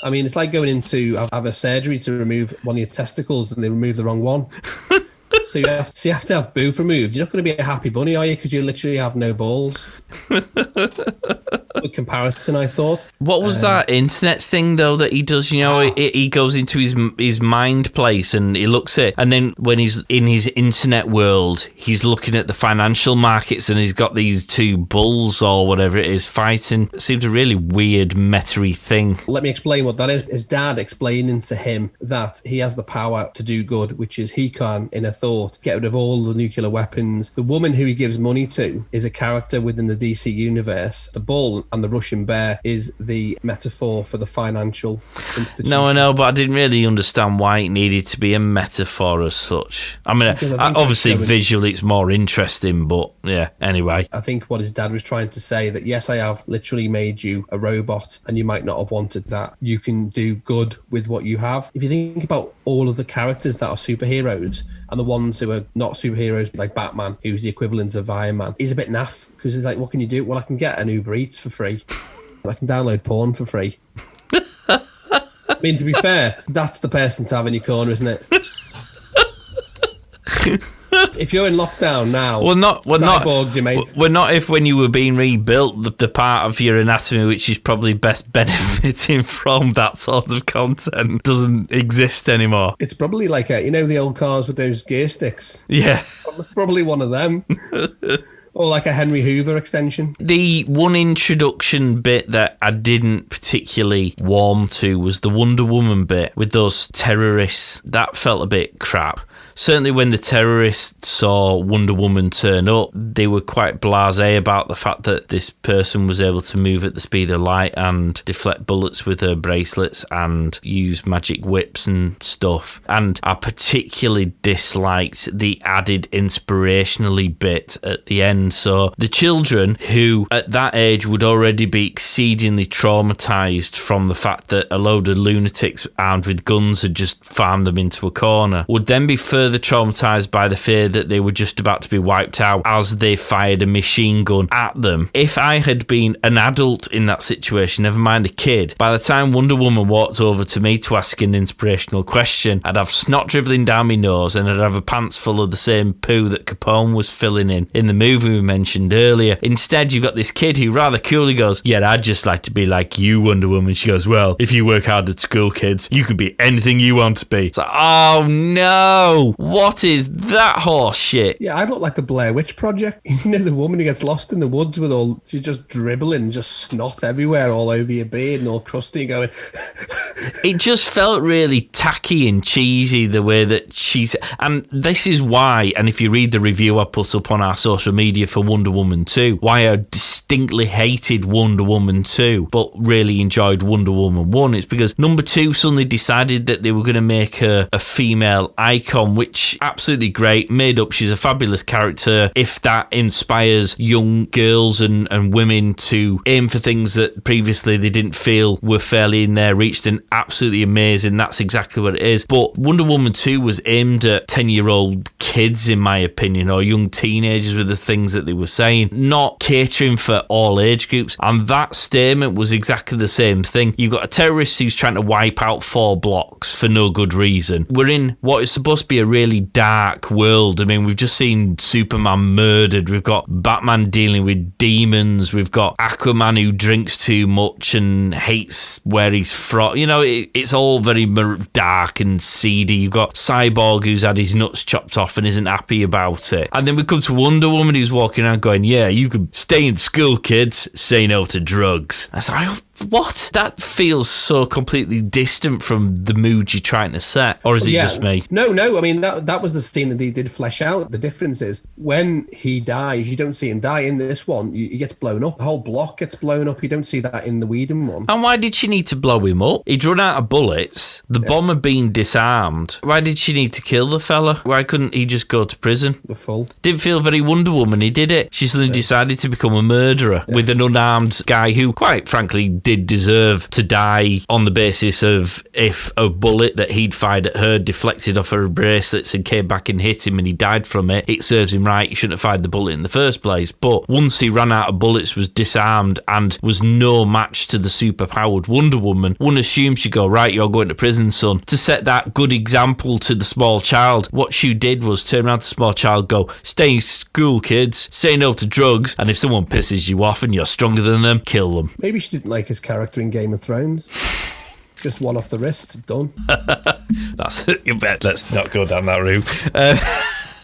I mean, it's like going in to have a surgery to remove one of your testicles and they remove the wrong one. So you have to have both removed. You're not going to be a happy bunny, are you? Because you literally have no balls. Good comparison, I thought. What was that internet thing, though, that he does? You know, he goes into his mind place and he looks at, and then when he's in his internet world, he's looking at the financial markets and he's got these two bulls or whatever it is fighting. It seems a really weird, meta-y thing. Let me explain what that is. His dad explaining to him that he has the power to do good, which is he can, in a thought, get rid of all the nuclear weapons. The woman who he gives money to is a character within the DC universe. The bull and the Russian bear is the metaphor for the financial institution. No, I know, but I didn't really understand why it needed to be a metaphor as such. I mean, obviously visually it's more interesting, but yeah, anyway. I think what his dad was trying to say, that yes, I have literally made you a robot and you might not have wanted that. You can do good with what you have. If you think about all of the characters that are superheroes and the ones who are not superheroes, like Batman, who's the equivalent of Iron Man, he's a bit naff, because he's like, what can you do? Well, I can get an Uber Eats for free. I can download porn for free. I mean, to be fair, that's the person to have in your corner, isn't it? If you're in lockdown now, we're not you, mate. We're not if when you were being rebuilt, the part of your anatomy which is probably best benefiting from that sort of content doesn't exist anymore. It's probably like the old cars with those gear sticks. Yeah, probably one of them. Or like a Henry Hoover extension. The one introduction bit that I didn't particularly warm to was the Wonder Woman bit with those terrorists. That felt a bit crap. Certainly when the terrorists saw Wonder Woman turn up, they were quite blasé about the fact that this person was able to move at the speed of light and deflect bullets with her bracelets and use magic whips and stuff. And I particularly disliked the added inspirationally bit at the end. So the children, who at that age would already be exceedingly traumatised from the fact that a load of lunatics armed with guns had just farmed them into a corner, would then be further traumatised by the fear that they were just about to be wiped out as they fired a machine gun at them. If I had been an adult in that situation, never mind a kid, by the time Wonder Woman walked over to me to ask an inspirational question, I'd have snot dribbling down my nose and I'd have a pants full of the same poo that Capone was filling in the movie we mentioned earlier. Instead, you've got this kid who rather coolly goes, yeah, I'd just like to be like you, Wonder Woman. She goes, well, if you work hard at school, kids, you can be anything you want to be. It's like, oh no! What is that horse shit? Yeah, I look like the Blair Witch Project. You know, the woman who gets lost in the woods with she's just dribbling, just snot everywhere all over your beard and all crusty going. It just felt really tacky and cheesy the way that she's... And this is why, and if you read the review I put up on our social media for Wonder Woman 2, why I distinctly hated Wonder Woman 2, but really enjoyed Wonder Woman 1. It's because number 2 suddenly decided that they were going to make her a female icon, which absolutely great, made up. She's a fabulous character. If that inspires young girls and women to aim for things that previously they didn't feel were fairly in their reach, then absolutely amazing. That's exactly what it is. But Wonder Woman 2 was aimed at 10-year-old kids, in my opinion, or young teenagers with the things that they were saying, not catering for all age groups. And that statement was exactly the same thing. You've got a terrorist who's trying to wipe out 4 blocks for no good reason. We're in what is supposed to be a really dark world. I mean, we've just seen Superman murdered. We've got Batman dealing with demons. We've got Aquaman who drinks too much and hates where he's from. You know, it's all very dark and seedy. You've got Cyborg who's had his nuts chopped off and isn't happy about it. And then we come to Wonder Woman who's walking around going, yeah, you could stay in school, kids, say no to drugs. I was like, what? That feels so completely distant from the mood you're trying to set. Or is it just me? No. I mean, that was the scene that they did flesh out. The difference is when he dies, you don't see him die. In this one, he gets blown up. The whole block gets blown up. You don't see that in the Whedon one. And why did she need to blow him up? He'd run out of bullets. The bomb had been disarmed. Why did she need to kill the fella? Why couldn't he just go to prison? The full. Didn't feel very Wonder Woman-y, did it? She suddenly decided to become a murderer with an unarmed guy who, quite frankly, did deserve to die on the basis of if a bullet that he'd fired at her deflected off her bracelets and came back and hit him and he died from it, it serves him right. He shouldn't have fired the bullet in the first place. But once he ran out of bullets, was disarmed and was no match to the superpowered Wonder Woman, one assumes she'd go, right, you're going to prison, son. To set that good example to the small child, what she did was turn around to the small child, go, stay in school, kids, say no to drugs, and if someone pisses you off and you're stronger than them, kill them. Maybe she didn't like his character in Game of Thrones. Just one off the wrist, done. That's it. You bet. Let's not go down that route.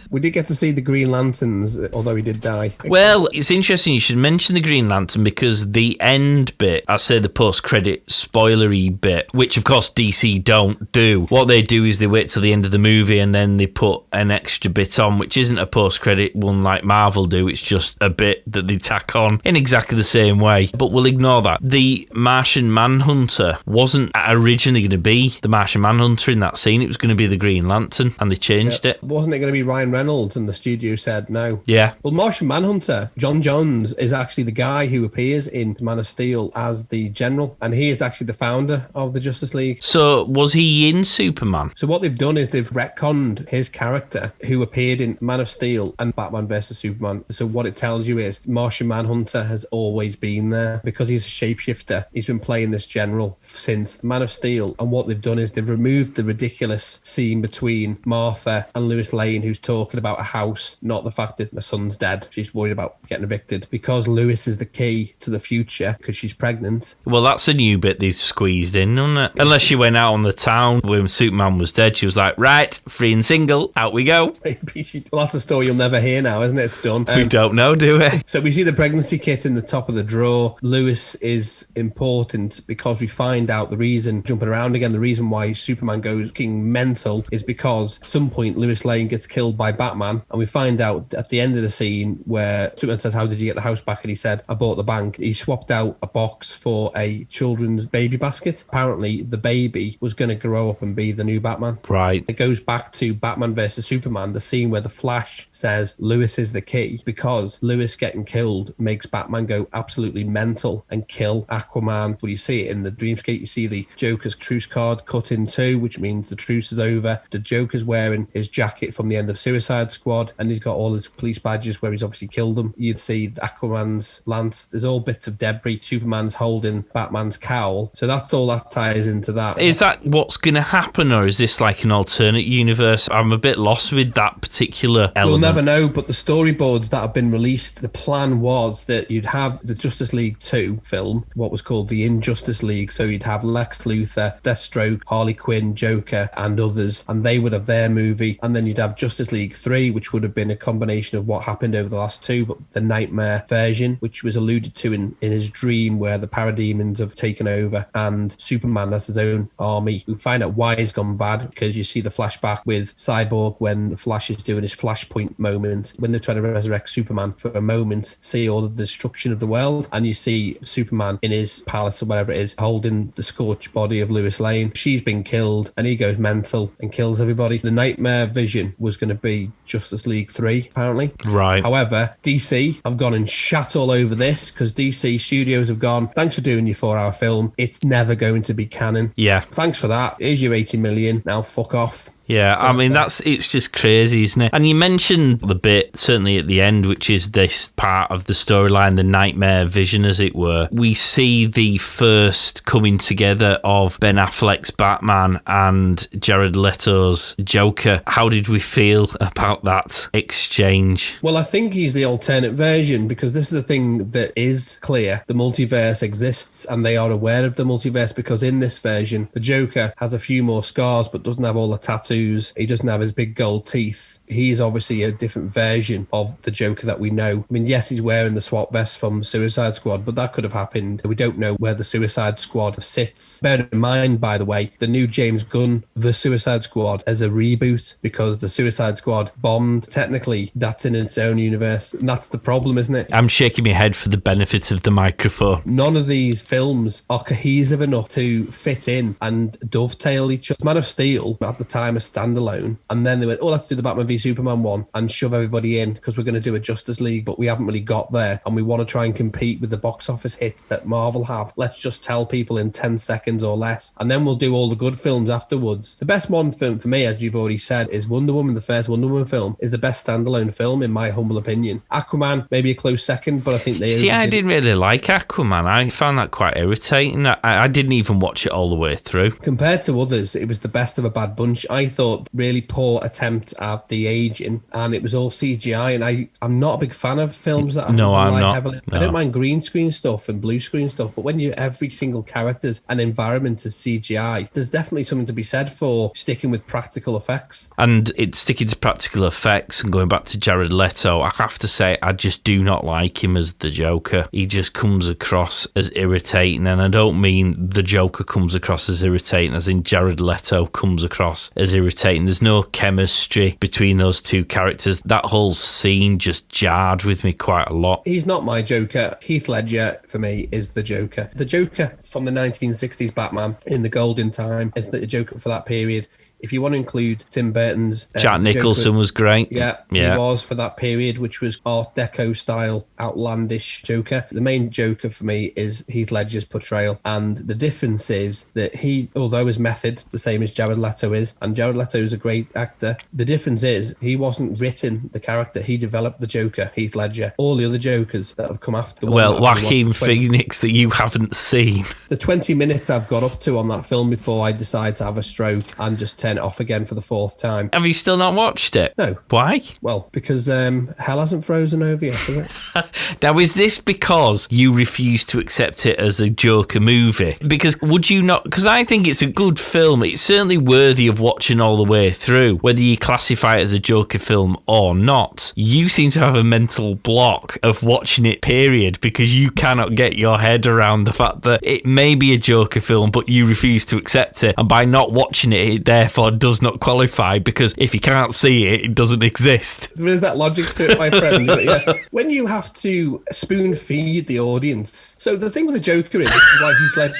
We did get to see the Green Lanterns, although he did die. Well, it's interesting you should mention the Green Lantern because the end bit, I say the post-credit spoilery bit, which of course DC don't do. What they do is they wait till the end of the movie and then they put an extra bit on, which isn't a post-credit one like Marvel do. It's just a bit that they tack on in exactly the same way. But we'll ignore that. The Martian Manhunter wasn't originally going to be the Martian Manhunter in that scene. It was going to be the Green Lantern, and they changed it. Wasn't it going to be Ryan Reynolds? And the studio said no. Yeah. Well, Martian Manhunter, John Jones, is actually the guy who appears in Man of Steel as the General, and he is actually the founder of the Justice League. So was he in Superman? So what they've done is they've retconned his character who appeared in Man of Steel and Batman vs Superman. So what it tells you is Martian Manhunter has always been there because he's a shapeshifter. He's been playing this General since Man of Steel, and what they've done is they've removed the ridiculous scene between Martha and Lois Lane, who's talking about a house, not the fact that my son's dead. She's worried about getting evicted because Lois is the key to the future because she's pregnant. Well, that's a new bit they've squeezed in, isn't it? Unless she went out on the town when Superman was dead, she was like, right, free and single, out we go. Well, that's a story you'll never hear now, isn't it? It's done. We don't know, do we? So we see the pregnancy kit in the top of the drawer. Lois is important because we find out the reason, jumping around again, the reason why Superman goes fucking mental is because at some point Lois Lane gets killed by Batman, and we find out at the end of the scene where Superman says, how did you get the house back? And he said, I bought the bank. He swapped out a box for a children's baby basket. Apparently the baby was going to grow up and be the new Batman. Right. It goes back to Batman versus Superman, the scene where the Flash says Lois is the key, because Lois getting killed makes Batman go absolutely mental and kill Aquaman. Well, you see it in the Dreamscape. You see the Joker's truce card cut in two, which means the truce is over. The Joker's wearing his jacket from the end of Suicide Suicide Squad, and he's got all his police badges where he's obviously killed them. You'd see Aquaman's lance. There's all bits of debris. Superman's holding Batman's cowl. So that's all that ties into that. Is that what's going to happen, or is this like an alternate universe? I'm a bit lost with that particular element. We'll never know, but the storyboards that have been released, the plan was that you'd have the Justice League 2 film, what was called the Injustice League. So you'd have Lex Luthor, Deathstroke, Harley Quinn, Joker, and others, and they would have their movie. And then you'd have Justice League 3, which would have been a combination of what happened over the last two, but the nightmare version, which was alluded to in his dream, where the parademons have taken over, and Superman has his own army. We find out why he's gone bad, because you see the flashback with Cyborg when Flash is doing his Flashpoint moment, when they're trying to resurrect Superman for a moment, see all of the destruction of the world, and you see Superman in his palace or whatever it is, holding the scorched body of Lois Lane. She's been killed, and he goes mental and kills everybody. The nightmare vision was going to be Justice League 3, apparently. Right. However, DC have gone and shat all over this, because DC Studios have gone, thanks for doing your 4-hour film. It's never going to be canon. Yeah. Thanks for that. Here's your 80 million. Now fuck off. Yeah, I mean, it's just crazy, isn't it? And you mentioned the bit, certainly at the end, which is this part of the storyline, the nightmare vision, as it were. We see the first coming together of Ben Affleck's Batman and Jared Leto's Joker. How did we feel about that exchange? Well, I think he's the alternate version, because this is the thing that is clear. The multiverse exists, and they are aware of the multiverse, because in this version, the Joker has a few more scars, but doesn't have all the tattoos. He doesn't have his big gold teeth. He is obviously a different version of the Joker that we know. I mean, yes, he's wearing the SWAT vest from Suicide Squad, but that could have happened. We don't know where the Suicide Squad sits. Bear in mind, by the way, the new James Gunn, the Suicide Squad, as a reboot, because the Suicide Squad bombed. Technically, that's in its own universe. And that's the problem, isn't it? I'm shaking my head for the benefit of the microphone. None of these films are cohesive enough to fit in and dovetail each other. Man of Steel, at the time, standalone, and then they went, let's do the Batman v Superman one and shove everybody in, because we're going to do a Justice League, but we haven't really got there, and we want to try and compete with the box office hits that Marvel have. Let's just tell people in 10 seconds or less, and then we'll do all the good films afterwards. The best one film for me, as you've already said, is Wonder Woman. The first Wonder Woman film is the best standalone film, in my humble opinion. Aquaman, maybe a close second, but I think they... See, I didn't really like Aquaman. I found that quite irritating. I didn't even watch it all the way through. Compared to others, it was the best of a bad bunch. I thought really poor attempt at the aging, and it was all CGI, and I'm not a big fan of films that I'm not. Heavily. No. I don't mind green screen stuff and blue screen stuff, but when every single characters and environment is CGI, there's definitely something to be said for sticking with practical effects. And it's sticking to practical effects and going back to Jared Leto, I have to say I just do not like him as the Joker. He just comes across as irritating, and I don't mean the Joker comes across as irritating, as in Jared Leto comes across as irritating. There's no chemistry between those two characters. That whole scene just jarred with me quite a lot. He's not my Joker. Heath Ledger, for me, is the Joker. The Joker from the 1960s Batman in the golden time is the Joker for that period. If you want to include Tim Burton's... Jack Nicholson Joker, was great. Yeah, he was for that period, which was Art Deco style, outlandish Joker. The main Joker for me is Heath Ledger's portrayal. And the difference is that he, although his method, the same as Jared Leto is, and Jared Leto is a great actor, the difference is he wasn't written the character. He developed the Joker, Heath Ledger. All the other Jokers that have come after... Well, Joaquin Phoenix that you haven't seen. The 20 minutes I've got up to on that film before I decide to have a stroke and just turn it off again for the fourth time. Have you still not watched it? No. Why? Well, because hell hasn't frozen over yet, has it? Now, is this because you refuse to accept it as a Joker movie? Because would you not... Because I think it's a good film. It's certainly worthy of watching all the way through, whether you classify it as a Joker film or not. You seem to have a mental block of watching it, period, because you cannot get your head around the fact that it may be a Joker film, but you refuse to accept it. And by not watching it, it therefore does not qualify, because if you can't see it, it doesn't exist. There is that logic to it, my friend. But yeah, when you have to spoon feed the audience. So the thing with the Joker is, this is why Heath Ledger...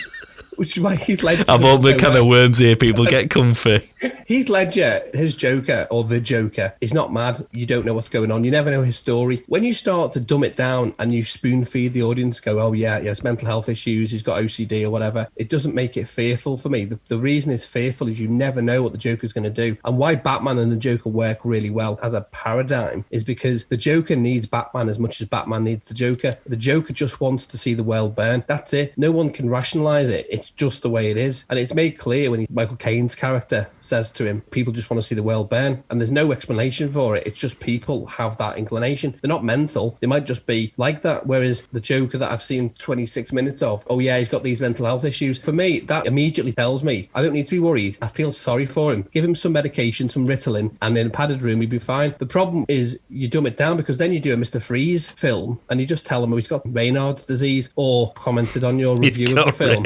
Which is why Heath Ledger... I've opened kind of worms here, people. Get comfy. Heath Ledger, his Joker, or the Joker, is not mad. You don't know what's going on. You never know his story. When you start to dumb it down and you spoon feed the audience, go, oh yeah, it's mental health issues, he's got OCD or whatever, it doesn't make it fearful for me. The reason it's fearful is you never know what the Joker's going to do. And why Batman and the Joker work really well as a paradigm is because the Joker needs Batman as much as Batman needs the Joker. The Joker just wants to see the world burn. That's it. No one can rationalize it. It's just the way it is. And it's made clear when Michael Caine's character says to him, people just want to see the world burn. And there's no explanation for it. It's just people have that inclination. They're not mental. They might just be like that. Whereas the Joker that I've seen 26 minutes of, oh yeah, he's got these mental health issues. For me, that immediately tells me I don't need to be worried. I feel sorry for him. Give him some medication, some Ritalin, and in a padded room, he'd be fine. The problem is you dumb it down because then you do a Mr. Freeze film and you just tell him, oh, he's got Raynaud's disease, or commented on your review of the film.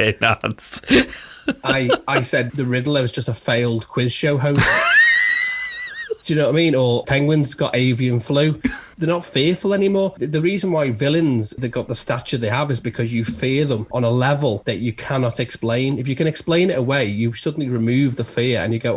I said the Riddler was just a failed quiz show host. Do you know what I mean? Or Penguin's got avian flu. They're not fearful anymore. The reason why villains, they've got the stature they have is because you fear them on a level that you cannot explain. If you can explain it away, you suddenly remove the fear and you go,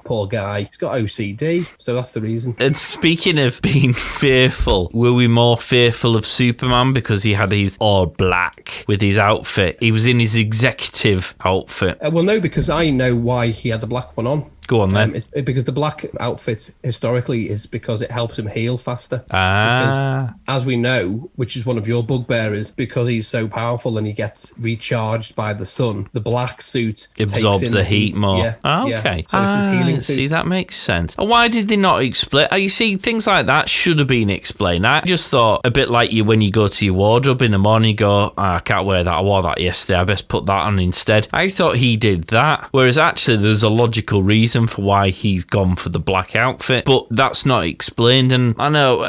poor guy, he's got OCD. So that's the reason. And speaking of being fearful, were we more fearful of Superman because he had his all black with his outfit? He was in his executive outfit. Well, no, because I know why he had the black one on. Go on then. Because the black outfit historically is because it helps him heal faster. Because, as we know, which is one of your bugbearers, because he's so powerful and he gets recharged by the sun, the black suit absorbs takes in the heat more. Yeah. Okay. So it's his healing suit. See, that makes sense. And why did they not explain? You see, things like that should have been explained. I just thought, a bit like you when you go to your wardrobe in the morning, you go, I can't wear that. I wore that yesterday. I best put that on instead. I thought he did that. Whereas actually, there's a logical reason for why he's gone for the black outfit, but that's not explained. And I know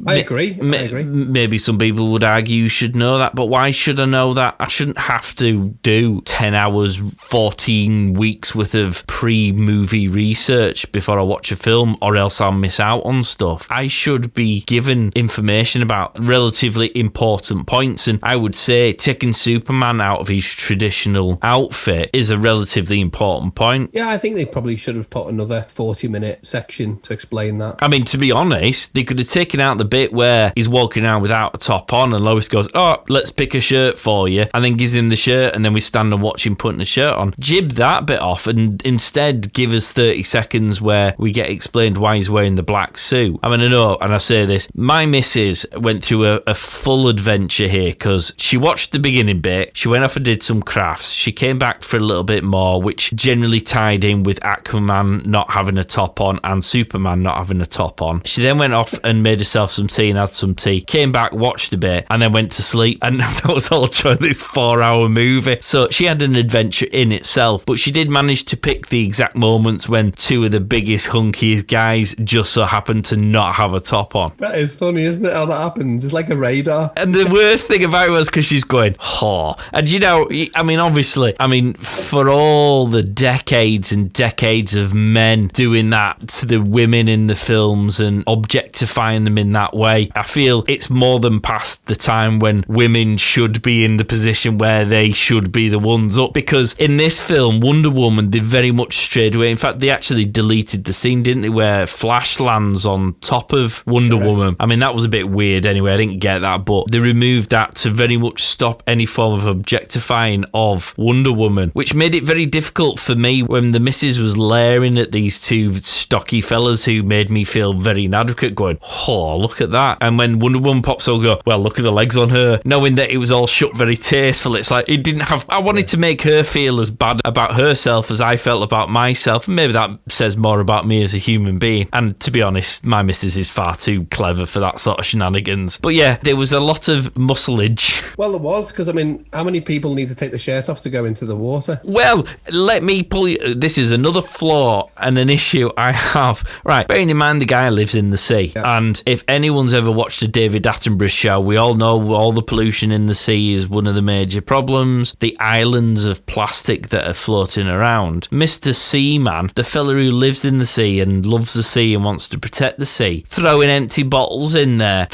I agree. Maybe some people would argue you should know that, but why should I know that? I shouldn't have to do 10 hours 14 weeks worth of pre-movie research before I watch a film, or else I'll miss out on stuff. I should be given information about relatively important points, and I would say taking Superman out of his traditional outfit is a relatively important point. Yeah, I think they probably should have put another 40-minute section to explain that. I mean, to be honest, they could have taken out the bit where he's walking around without a top on and Lois goes, let's pick a shirt for you, and then gives him the shirt, and then we stand and watch him putting the shirt on. Jib that bit off and instead give us 30 seconds where we get explained why he's wearing the black suit. I mean, I know, and I say this, my missus went through a full adventure here because she watched the beginning bit, she went off and did some crafts, she came back for a little bit more, which generally tied in with Aquaman not having a top on and Superman not having a top on. She then went off and made herself some tea and had some tea, came back, watched a bit, and then went to sleep, and that was all during this 4-hour movie. So she had an adventure in itself, but she did manage to pick the exact moments when two of the biggest, hunkiest guys just so happened to not have a top on. That is funny, isn't it, how that happens? It's like a radar. And the worst thing about it was because she's going, and you know, I mean, obviously, for all the decades and decades of men doing that to the women in the films and objectifying them in that way, I feel it's more than past the time when women should be in the position where they should be the ones up, because in this film, Wonder Woman, they very much strayed away. In fact, they actually deleted the scene, didn't they, where Flash lands on top of Wonder Woman. I mean, that was a bit weird anyway, I didn't get that, but they removed that to very much stop any form of objectifying of Wonder Woman, which made it very difficult for me when the missus was layering at these two stocky fellas who made me feel very inadequate, going, look at that. And when Wonder Woman pops up, go, well, look at the legs on her, knowing that it was all shut very tasteful. It's like, it didn't have, I wanted to make her feel as bad about herself as I felt about myself. And maybe that says more about me as a human being. And to be honest, my missus is far too clever for that sort of shenanigans. But yeah, there was a lot of muscleage. Well, there was, because how many people need to take the shirt off to go into the water? Well, let me pull you, this is another another flaw and an issue I have. Right, bearing in mind the guy lives in the sea, and if anyone's ever watched a David Attenborough show, we all know all the pollution in the sea is one of the major problems. The islands of plastic that are floating around. Mr. Seaman, the fella who lives in the sea and loves the sea and wants to protect the sea, throwing empty bottles in there,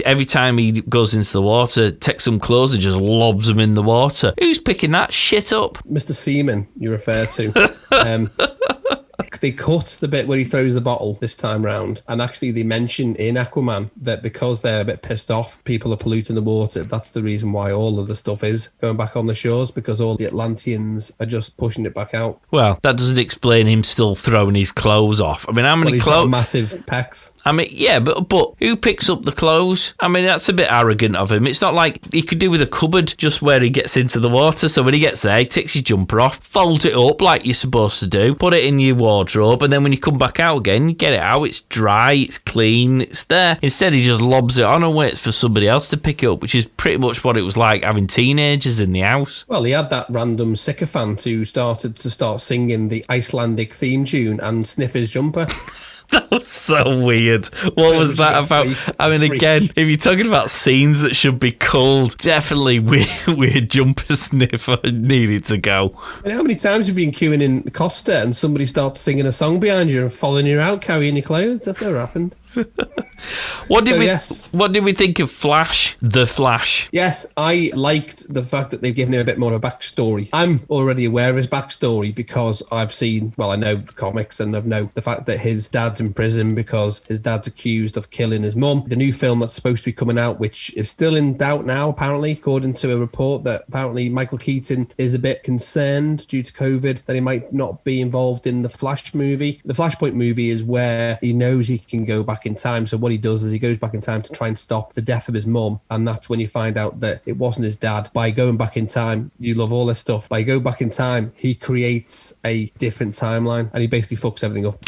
every time he goes into the water, takes some clothes and just lobs them in the water. Who's picking that shit up? Mr. Seaman, you refer to. They cut the bit where he throws the bottle this time round, and actually they mention in Aquaman that because they're a bit pissed off, people are polluting the water. That's the reason why all of the stuff is going back on the shores, because all the Atlanteans are just pushing it back out. Well, that doesn't explain him still throwing his clothes off. I mean, how many clothes? Massive pecs. I mean, yeah, but who picks up the clothes? I mean, that's a bit arrogant of him. It's not like he could do with a cupboard just where he gets into the water. So when he gets there, he takes his jumper off, folds it up like you're supposed to do, put it in your wardrobe, and then when you come back out again, you get it out, it's dry, it's clean, it's there. Instead, he just lobs it on and waits for somebody else to pick it up, which is pretty much what it was like having teenagers in the house. Well, he had that random sycophant who started to singing the Icelandic theme tune and sniff his jumper. That was so weird. What was that about? I mean, again, if you're talking about scenes that should be culled, definitely weird jumper sniffer needed to go. And how many times have you been queuing in Costa and somebody starts singing a song behind you and following you out, carrying your clothes? That's never happened. What did we think of Flash? The Flash. Yes, I liked the fact that they've given him a bit more of a backstory. I'm already aware of his backstory because I know the comics and I know the fact that his dad's in prison because his dad's accused of killing his mum. The new film that's supposed to be coming out, which is still in doubt now, apparently, according to a report that apparently Michael Keaton is a bit concerned due to COVID that he might not be involved in the Flash movie. The Flashpoint movie is where he knows he can go back in time. So what he does is he goes back in time to try and stop the death of his mum. And that's when you find out that it wasn't his dad. By going back in time, you love all this stuff. By going back in time, he creates a different timeline and he basically fucks everything up.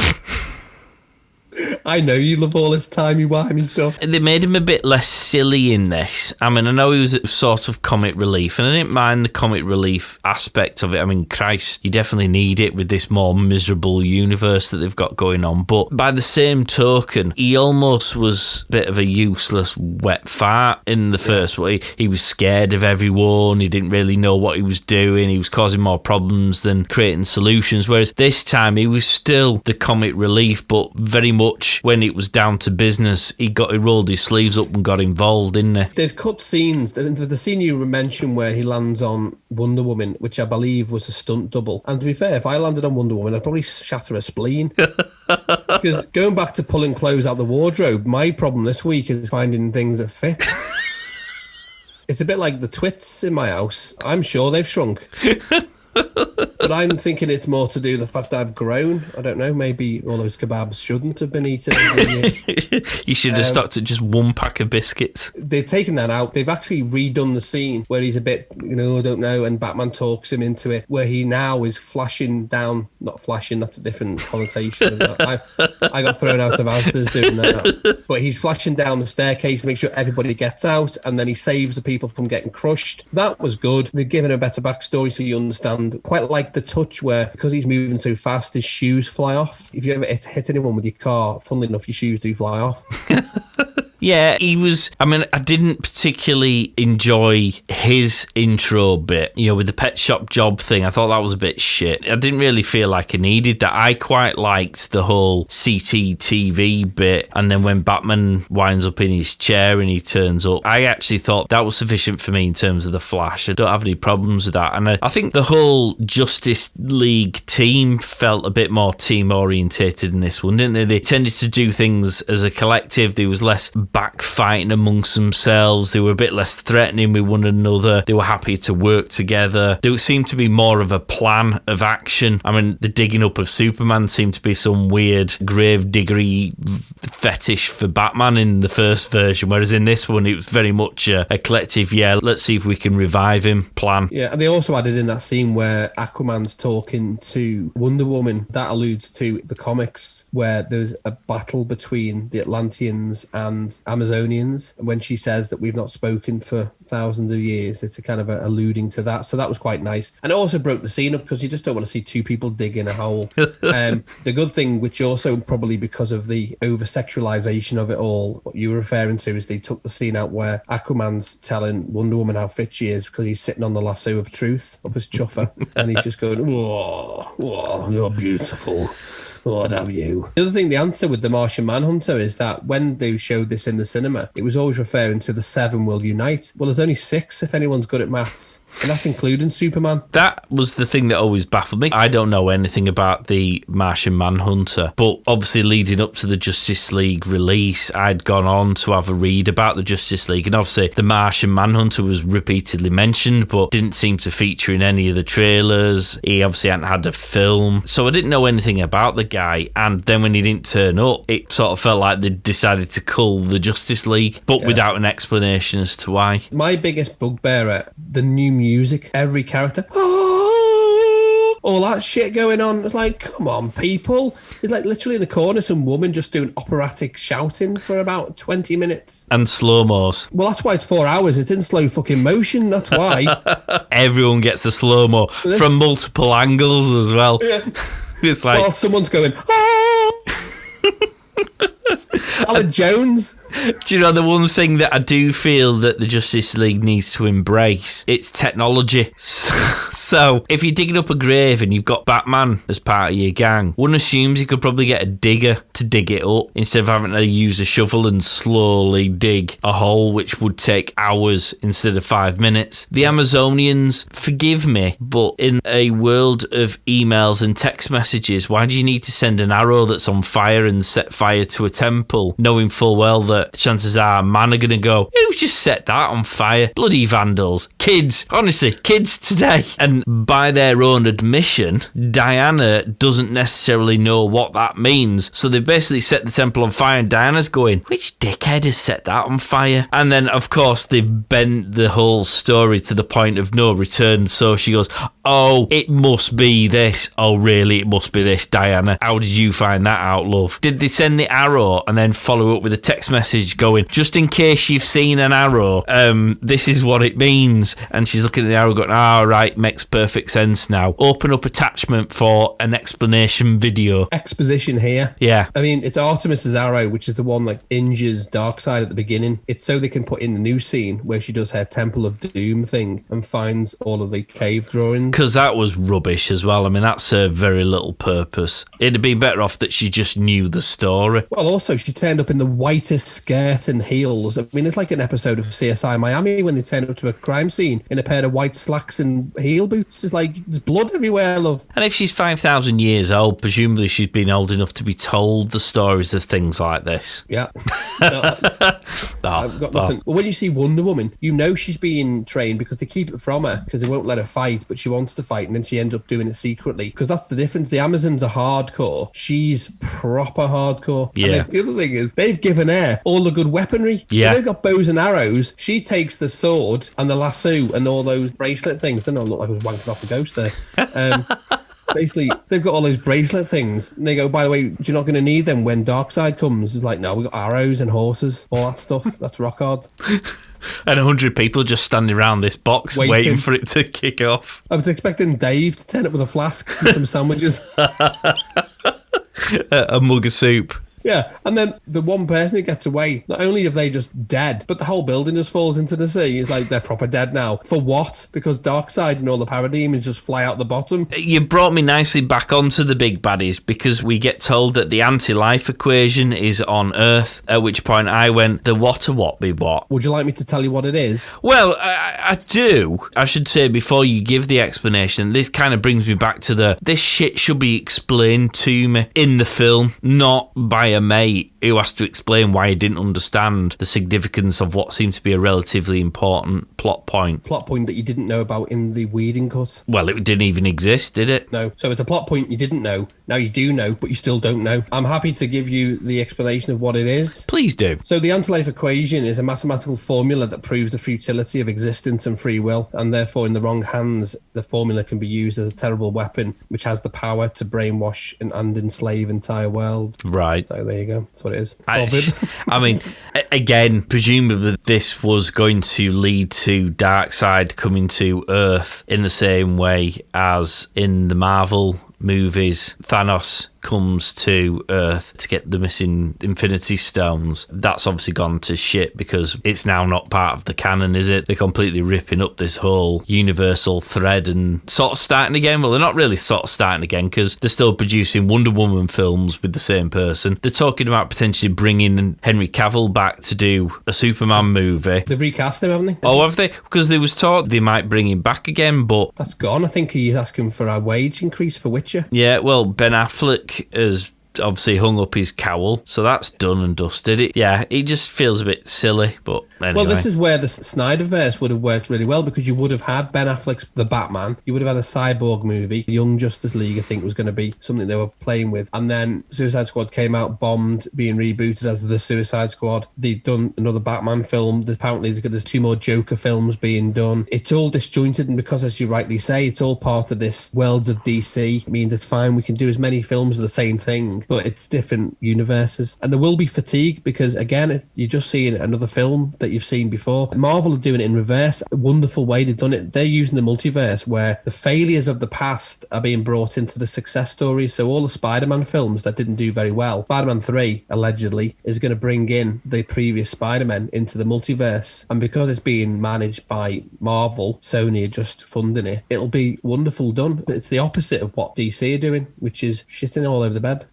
I know you love all this timey-wimey stuff. They made him a bit less silly in this. I mean, I know he was sort of comic relief, and I didn't mind the comic relief aspect of it. I mean, Christ, you definitely need it with this more miserable universe that they've got going on. But by the same token, he almost was a bit of a useless wet fart in the first way. He was scared of everyone. He didn't really know what he was doing. He was causing more problems than creating solutions. Whereas this time, he was still the comic relief, but very much when it was down to business, he rolled his sleeves up and got involved, didn't he? They've cut scenes. The scene you mentioned where he lands on Wonder Woman, which I believe was a stunt double. And to be fair, if I landed on Wonder Woman, I'd probably shatter a spleen. Because going back to pulling clothes out the wardrobe, my problem this week is finding things that fit. It's a bit like the twits in my house. I'm sure they've shrunk. But I'm thinking it's more to do with the fact that I've grown. I don't know, maybe all those kebabs shouldn't have been eaten. You should have stopped at just one pack of biscuits. They've taken that out. They've actually redone the scene where he's a bit, I don't know, and Batman talks him into it, where he now is flashing down, not flashing, that's a different connotation. I got thrown out of Asda's doing that. But he's flashing down the staircase to make sure everybody gets out, and then he saves the people from getting crushed. That was good. They've given a better backstory so you understand. Quite like the touch where, because he's moving so fast, his shoes fly off. If you ever hit anyone with your car, funnily enough, your shoes do fly off. Yeah, I didn't particularly enjoy his intro bit, with the pet shop job thing. I thought that was a bit shit. I didn't really feel like I needed that. I quite liked the whole CCTV bit, and then when Batman winds up in his chair and he turns up, I actually thought that was sufficient for me in terms of the Flash. I don't have any problems with that. And I think the whole Justice League team felt a bit more team-orientated in this one, didn't they? They tended to do things as a collective. There was less backfighting amongst themselves. They were a bit less threatening with one another. They were happy to work together. There seemed to be more of a plan of action. I mean, the digging up of Superman seemed to be some weird grave diggery fetish for Batman in the first version, whereas in this one it was very much a collective, let's see if we can revive him plan. Yeah, and they also added in that scene where Aquaman's talking to Wonder Woman. That alludes to the comics where there's a battle between the Atlanteans and Amazonians. When she says that we've not spoken for thousands of years, it's a kind of alluding to that. So that was quite nice. And it also broke the scene up because you just don't want to see two people digging a hole. The good thing, which also probably because of the over-sexualization of it all, what you were referring to, is they took the scene out where Aquaman's telling Wonder Woman how fit she is because he's sitting on the lasso of truth up his chuffer and he's just going, whoa, you're beautiful. What have you? The other thing, the answer with the Martian Manhunter is that when they showed this in the cinema, it was always referring to the 7 will unite. Well, there's only 6 if anyone's good at maths, and that's including Superman. That was the thing that always baffled me. I don't know anything about the Martian Manhunter, but obviously leading up to the Justice League release, I'd gone on to have a read about the Justice League, and obviously the Martian Manhunter was repeatedly mentioned, but didn't seem to feature in any of the trailers. He obviously hadn't had a film, so I didn't know anything about the guy. And then when he didn't turn up, it sort of felt like they decided to cull the Justice League, but without an explanation as to why. My biggest bugbear, the new music, every character, all that shit going on. It's like, come on, people. It's like literally in the corner, some woman just doing operatic shouting for about 20 minutes. And slow-mos. Well, that's why it's 4 hours. It's in slow fucking motion. That's why. Everyone gets a slow-mo from multiple angles as well. Yeah. It's like... While someone's going, Alan Jones. Do you know the one thing that I do feel that the Justice League needs to embrace? It's technology. So, if you're digging up a grave and you've got Batman as part of your gang, one assumes you could probably get a digger to dig it up instead of having to use a shovel and slowly dig a hole, which would take hours instead of 5 minutes. The Amazonians, forgive me, but in a world of emails and text messages, why do you need to send an arrow that's on fire and set fire to a temple, knowing full well that chances are man are going to go, who's just set that on fire? Bloody vandals. Kids, honestly, kids today. And by their own admission, Diana doesn't necessarily know what that means. So they've basically set the temple on fire and Diana's going, which dickhead has set that on fire? And then, of course, they've bent the whole story to the point of no return. So she goes, oh, it must be this. Oh, really? It must be this, Diana. How did you find that out, love? Did they send the arrow and then follow up with a text message going, just in case you've seen an arrow, this is what it means? And she's looking at the arrow going, right, makes perfect sense now. Open up attachment for an explanation video. Exposition here. Yeah. I mean, it's Artemis's arrow, which is the one that injures Darkseid at the beginning. It's so they can put in the new scene where she does her Temple of Doom thing and finds all of the cave drawings. Because that was rubbish as well. I mean, that served very little purpose. It'd have been better off that she just knew the story. Well, also, she turned up in the whitest skirt and heels. I mean, it's like an episode of CSI Miami when they turn up to a crime scene in a pair of white slacks and heel boots. It's like, there's blood everywhere, love. And if she's 5,000 years old, presumably she's been old enough to be told the stories of things like this. Yeah. I've got nothing. Well, when you see Wonder Woman, you know she's being trained because they keep it from her because they won't let her fight, but she wants to fight and then she ends up doing it secretly because that's the difference. The Amazons are hardcore. She's proper hardcore. Yeah. And the other thing is they've given her all the good weaponry. Yeah. So they've got bows and arrows. She takes the sword and the lasso and all those bracelet things. They don't look like I was wanking off a ghost there. Basically, they've got all those bracelet things. And they go, by the way, you're not going to need them when Darkseid comes. It's like, no, we've got arrows and horses, all that stuff. That's rock hard. And 100 people just standing around this box waiting for it to kick off. I was expecting Dave to turn up with a flask and some sandwiches. A mug of soup. Yeah, and then the one person who gets away, not only are they just dead, but the whole building just falls into the sea. It's like they're proper dead now. For what? Because Darkseid and all the parademons just fly out the bottom. You brought me nicely back onto the big baddies because we get told that the anti-life equation is on Earth, at which point I went, the what be what? Would you like me to tell you what it is? Well, I do. I should say before you give the explanation, this kind of brings me back to this shit should be explained to me in the film, not by a mate who has to explain why he didn't understand the significance of what seemed to be a relatively important plot point. Plot point that you didn't know about in the Whedon cut? Well, it didn't even exist, did it? No. So it's a plot point you didn't know. Now you do know, but you still don't know. I'm happy to give you the explanation of what it is. Please do. So the anti-life equation is a mathematical formula that proves the futility of existence and free will, and therefore in the wrong hands, the formula can be used as a terrible weapon, which has the power to brainwash and enslave entire world. Right. So there you go. That's what it is. I mean, again, presumably this was going to lead to Darkseid coming to Earth in the same way as in the Marvel movies, Thanos comes to Earth to get the missing Infinity Stones. That's obviously gone to shit because it's now not part of the canon, is it? They're completely ripping up this whole universal thread and sort of starting again. Well, they're not really sort of starting again because they're still producing Wonder Woman films with the same person. They're talking about potentially bringing Henry Cavill back to do a Superman movie. They've recast him, haven't they? Oh, have they? Because there was talk they might bring him back again, but... That's gone. I think he's asking for a wage increase for Witcher. Yeah, well, Ben Affleck has obviously hung up his cowl, so that's done and dusted. It just feels a bit silly, but anyway. Well, this is where the Snyderverse would have worked really well, because you would have had Ben Affleck's The Batman, you would have had a Cyborg movie, Young Justice League I think was going to be something they were playing with, and then Suicide Squad came out, bombed, being rebooted as The Suicide Squad. They've done another Batman film, apparently there's 2 more Joker films being done. It's all disjointed, and because, as you rightly say, it's all part of this worlds of DC, it means it's fine, we can do as many films of the same thing, but it's different universes. And there will be fatigue because, again, you're just seeing another film that you've seen before. Marvel are doing it in reverse. A wonderful way they've done it. They're using the multiverse where the failures of the past are being brought into the success stories. So all the Spider-Man films that didn't do very well, Spider-Man 3, allegedly, is going to bring in the previous Spider-Man into the multiverse. And because it's being managed by Marvel, Sony are just funding it, it'll be wonderful done. It's the opposite of what DC are doing, which is shitting all over the bed.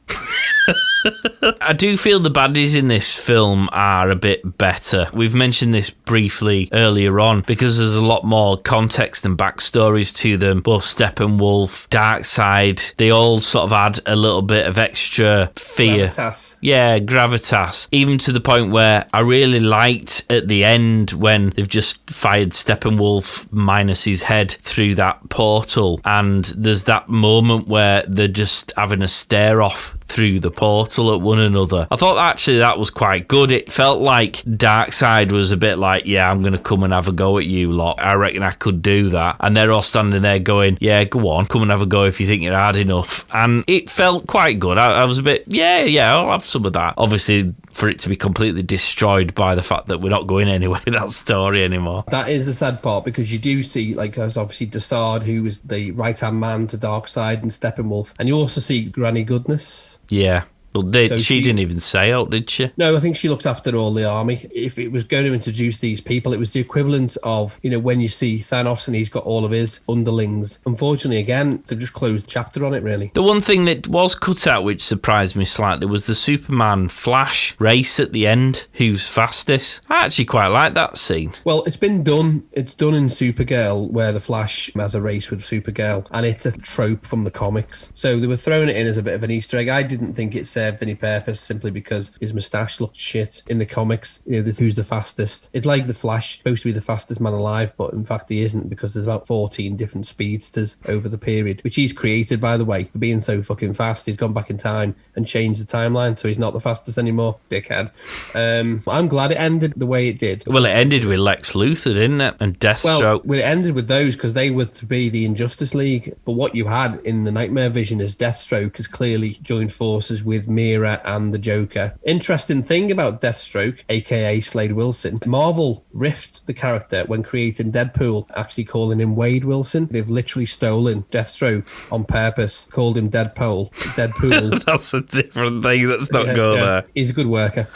I do feel the baddies in this film are a bit better. We've mentioned this briefly earlier on because there's a lot more context and backstories to them. Both Steppenwolf, Darkseid, they all sort of add a little bit of extra fear. Gravitas. Yeah, gravitas. Even to the point where I really liked at the end when they've just fired Steppenwolf minus his head through that portal, and there's that moment where they're just having a stare off through the portal at one another. I thought actually that was quite good. It felt like Darkseid was a bit like, yeah, I'm going to come and have a go at you lot. I reckon I could do that. And they're all standing there going, yeah, go on, come and have a go if you think you're hard enough. And it felt quite good. I was a bit, yeah, I'll have some of that. Obviously, for it to be completely destroyed by the fact that we're not going anywhere with that story anymore. That is the sad part, because you do see, like, there's obviously Dissard, who was the right-hand man to Darkseid and Steppenwolf, and you also see Granny Goodness. Yeah. Well, she didn't even say out, did she? No, I think she looked after all the army. If it was going to introduce these people, it was the equivalent of, when you see Thanos and he's got all of his underlings. Unfortunately, again, they've just closed the chapter on it, really. The one thing that was cut out, which surprised me slightly, was the Superman Flash race at the end, who's fastest. I actually quite like that scene. Well, it's been done. It's done in Supergirl, where the Flash has a race with Supergirl, and it's a trope from the comics. So they were throwing it in as a bit of an Easter egg. I didn't think it served any purpose, simply because his moustache looked shit. In the comics, who's the fastest? It's like the Flash, supposed to be the fastest man alive, but in fact he isn't, because there's about 14 different speedsters over the period, which he's created, by the way, for being so fucking fast. He's gone back in time and changed the timeline, so he's not the fastest anymore, dickhead. I'm glad it ended the way it did. Well, it ended with Lex Luthor, didn't it? And Deathstroke. Well, it ended with those because they were to be the Injustice League, but what you had in the Nightmare Vision is Deathstroke has clearly joined forces with Mira and the Joker. Interesting thing about Deathstroke, aka Slade Wilson, Marvel riffed the character when creating Deadpool, actually calling him Wade Wilson. They've literally stolen Deathstroke on purpose, called him Deadpool. That's a different thing. Let's not go there. He's a good worker.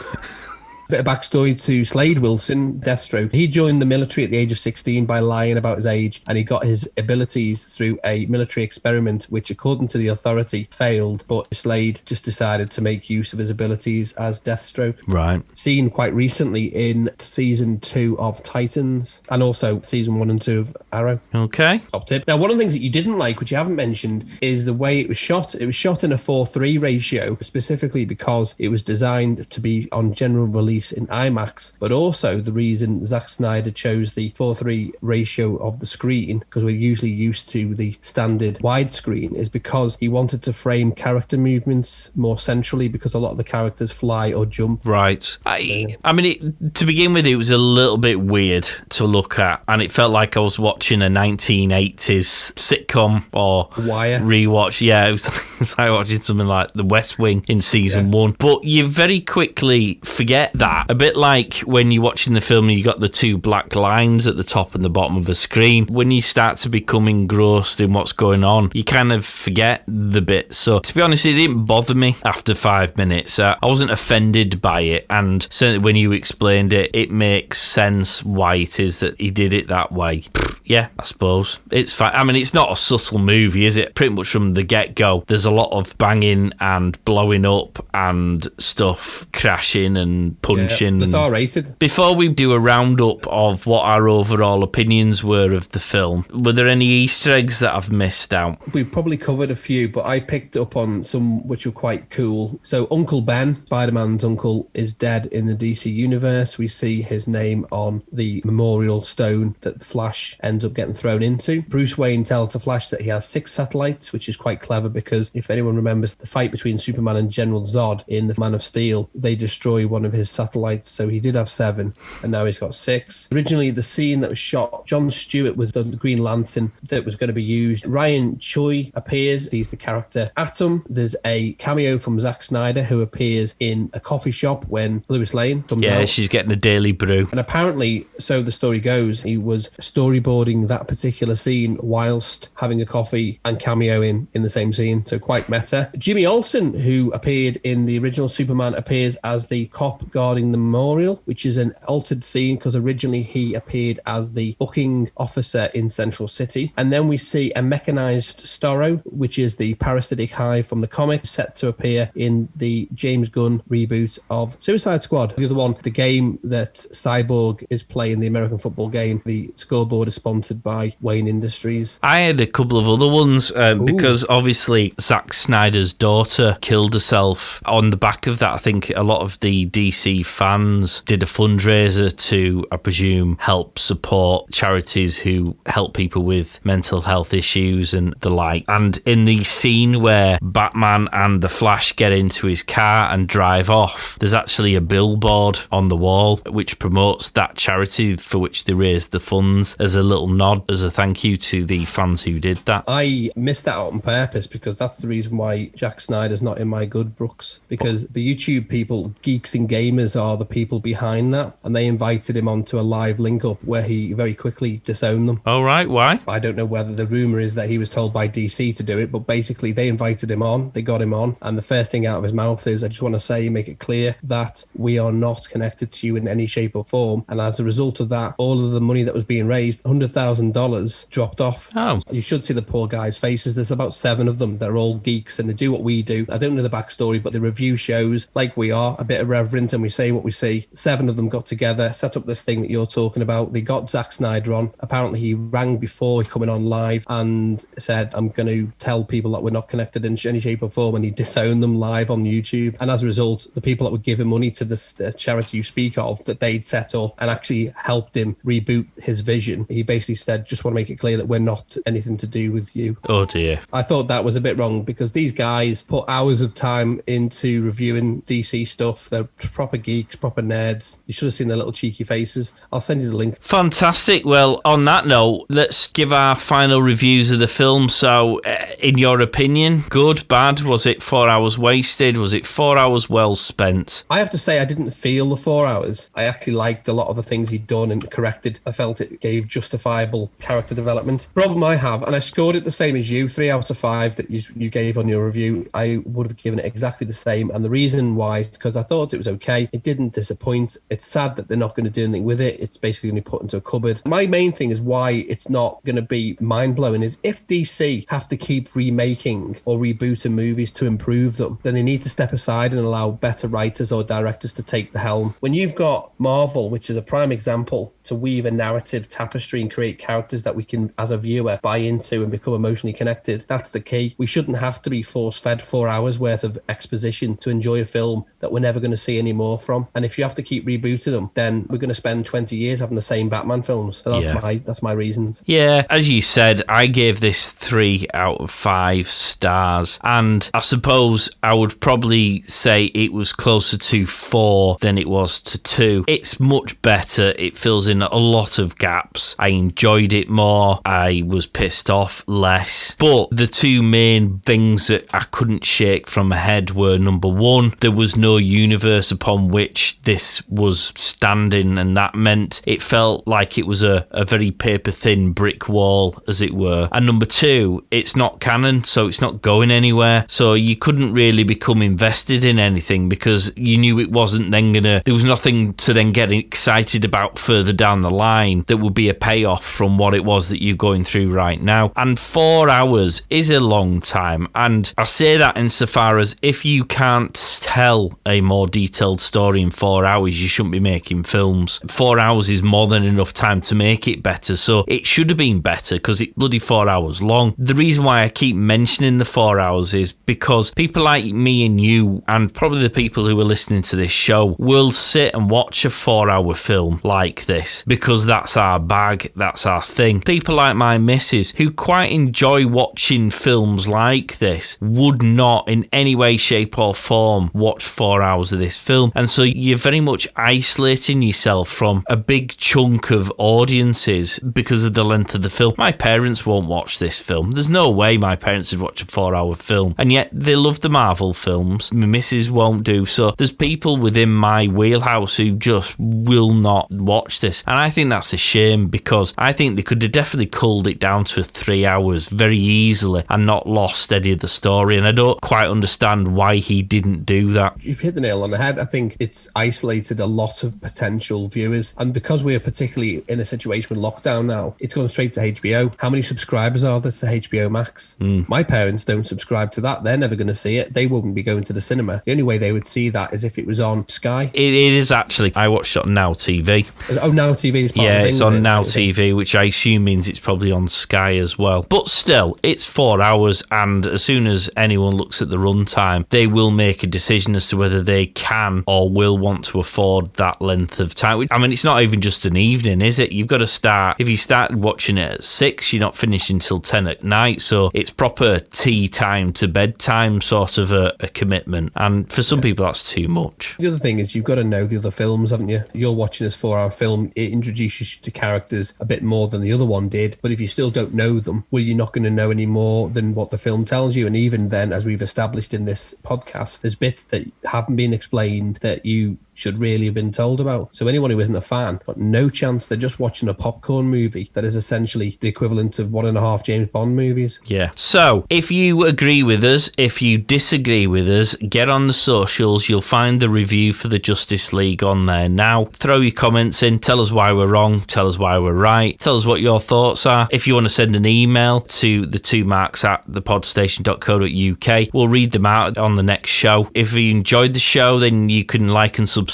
Bit of backstory to Slade Wilson, Deathstroke. He joined the military at the age of 16 by lying about his age, and he got his abilities through a military experiment which, according to the authority, failed, but Slade just decided to make use of his abilities as Deathstroke. Right. Seen quite recently in season 2 of Titans, and also season 1 and 2 of Arrow. Okay. Top tip. Now, one of the things that you didn't like, which you haven't mentioned, is the way it was shot. It was shot in a 4:3 ratio, specifically because it was designed to be on general release release in IMAX, but also the reason Zack Snyder chose the 4:3 ratio of the screen, because we're usually used to the standard widescreen, is because he wanted to frame character movements more centrally, because a lot of the characters fly or jump. Right. I mean, to begin with, it was a little bit weird to look at, and it felt like I was watching a 1980s sitcom or Wire rewatch. Yeah, it was like watching something like The West Wing in season 1. But you very quickly forget that. A bit like when you're watching the film and you got the two black lines at the top and the bottom of a screen. When you start to become engrossed in what's going on, you kind of forget the bit. So, to be honest, it didn't bother me after 5 minutes. I wasn't offended by it, and certainly when you explained it, it makes sense why it is that he did it that way. Yeah, I suppose. It's fine. I mean, it's not a subtle movie, is it? Pretty much from the get-go, there's a lot of banging and blowing up and stuff crashing and punching. It's R-rated. Before we do a roundup of what our overall opinions were of the film, were there any Easter eggs that I've missed out? We've probably covered a few, but I picked up on some which were quite cool. So Uncle Ben, Spider-Man's uncle, is dead in the DC universe. We see his name on the memorial stone that the Flash ends up getting thrown into. Bruce Wayne tells the Flash that he has 6 satellites, which is quite clever, because if anyone remembers the fight between Superman and General Zod in the Man of Steel, they destroy one of his satellites. So he did have 7, and now he's got 6. Originally, the scene that was shot, Jon Stewart was the Green Lantern that was going to be used. Ryan Choi appears. He's the character Atom. There's a cameo from Zack Snyder, who appears in a coffee shop when Lois Lane comes out. Yeah, she's getting a daily brew. And apparently, so the story goes, he was storyboarding that particular scene whilst having a coffee and cameoing in the same scene. So quite meta. Jimmy Olsen, who appeared in the original Superman, appears as the cop guarding the memorial, which is an altered scene because originally he appeared as the booking officer in Central City. And then we see a mechanized Starro, which is the parasitic hive from the comic, set to appear in the James Gunn reboot of Suicide Squad. The other one, the game that Cyborg is playing, the American football game, the scoreboard is sponsored by Wayne Industries. I had a couple of other ones because obviously Zack Snyder's daughter killed herself. On the back of that, I think a lot of the DC fans did a fundraiser to, I presume, help support charities who help people with mental health issues and the like. And in the scene where Batman and the Flash get into his car and drive off, there's actually a billboard on the wall which promotes that charity for which they raised the funds, as a little nod, as a thank you to the fans who did that. I missed that out on purpose because that's the reason why Zack Snyder's not in my good books, because the YouTube people, Geeks and Gamers, are the people behind that, and they invited him onto a live link up where he very quickly disowned them. Oh, right. Why? I don't know whether the rumor is that he was told by DC to do it, but basically they invited him on, they got him on, and the first thing out of his mouth is, I just want to say, make it clear that we are not connected to you in any shape or form. And as a result of that, all of the money that was being raised, $100,000, dropped off. Oh. You should see the poor guys' faces. There's about 7 of them. They're all geeks and they do what we do. I don't know the backstory, but the review shows, like we are, a bit irreverent, and we say what we see. 7 of them got together, set up this thing that you're talking about. They got Zack Snyder on. Apparently he rang before coming on live and said, I'm going to tell people that we're not connected in any shape or form, and he disowned them live on YouTube. And as a result, the people that were giving money to this charity you speak of that they'd set up and actually helped him reboot his vision, he basically said, just want to make it clear that we're not anything to do with you. Oh dear. I thought that was a bit wrong because these guys put hours of time into reviewing DC stuff. They're proper geeks, proper nerds. You should have seen their little cheeky faces. I'll send you the link. Fantastic. Well, on that note, let's give our final reviews of the film. So, in your opinion, good, bad? Was it 4 hours wasted? Was it 4 hours well spent? I have to say I didn't feel the 4 hours. I actually liked a lot of the things he'd done and corrected. I felt it gave justifiable character development. Problem I have, and I scored it the same as you, 3 out of 5 that you gave on your review, I would have given it exactly the same. And the reason why is because I thought it was okay. It didn't disappoint. It's sad that they're not going to do anything with it. It's basically going to be put into a cupboard. My main thing is why it's not going to be mind-blowing is if DC have to keep remaking or rebooting movies to improve them, then they need to step aside and allow better writers or directors to take the helm. When you've got Marvel, which is a prime example, to weave a narrative tapestry and create characters that we can, as a viewer, buy into and become emotionally connected. That's the key. We shouldn't have to be force-fed 4 hours worth of exposition to enjoy a film that we're never going to see any more from. And if you have to keep rebooting them, then we're going to spend 20 years having the same Batman films. So that's my reasons. Yeah, as you said, I gave this 3 out of 5 stars, and I suppose I would probably say it was closer to 4 than it was to 2. It's much better. It fills in a lot of gaps. I enjoyed it more. I was pissed off less. But the 2 main things that I couldn't shake from my head were, number 1, there was no universe upon which this was standing, and that meant it felt like it was a very paper-thin brick wall, as it were. And number 2, it's not canon, so it's not going anywhere. So you couldn't really become invested in anything because you knew it wasn't then there was nothing to then get excited about further down the line that would be a payoff from what it was that you're going through right now. And 4 hours is a long time, and I say that insofar as if you can't tell a more detailed story in 4 hours, you shouldn't be making films. 4 hours is more than enough time to make it better, so it should have been better because it's bloody 4 hours long. The reason why I keep mentioning the 4 hours is because people like me and you, and probably the people who are listening to this show, will sit and watch a 4-hour film like this because that's our bag, that's our thing. People like my missus, who quite enjoy watching films like this, would not in any way, shape or form watch 4 hours of this film. And so you're very much isolating yourself from a big chunk of audiences because of the length of the film. My parents won't watch this film. There's no way my parents would watch a 4-hour film, and yet they love the Marvel films. My missus won't do so. There's people within my wheelhouse who just will not watch this, and I think that's a shame because I think they could have definitely culled it down to 3 hours very easily and not lost any of the story, and I don't quite understand why he didn't do that. You've hit the nail on the head. I think it's isolated a lot of potential viewers, and because we're particularly in a situation with lockdown now, it's gone straight to HBO. How many subscribers are there to HBO Max? My parents don't subscribe to that. They're never going to see it. They wouldn't be going to the cinema. The only way they would see that is if it was on Sky. It is actually. I watched it on Now TV. Oh, Now TV is part of the thing, it's on Now TV, which I assume means it's probably on Sky as well. But still, it's 4 hours, and as soon as anyone looks at the runtime, they will make a decision as to whether they can or will want to afford that length of time. I mean, it's not even just an evening, is it? You've got to start, if you started watching it at 6, you're not finishing until 10 at night, so it's proper tea time to bedtime sort of a commitment, and for some people that's too much. The other thing is you've got to know the other films, haven't you? You're watching this 4-hour film, it introduces you to characters a bit more than the other one did, but if you still don't know them, well, you're not going to know any more than what the film tells you. And even then, as we've established in this podcast, there's bits that haven't been explained that you should really have been told about. So anyone who isn't a fan, but no chance, they're just watching a popcorn movie that is essentially the equivalent of 1.5 James Bond movies. Yeah. So if you agree with us, if you disagree with us, get on the socials. You'll find the review for the Justice League on there now. Throw your comments in. Tell us why we're wrong. Tell us why we're right. Tell us what your thoughts are. If you want to send an email to the 2marks at thepodstation.co.uk, we'll read them out on the next show. If you enjoyed the show, then you can like and subscribe.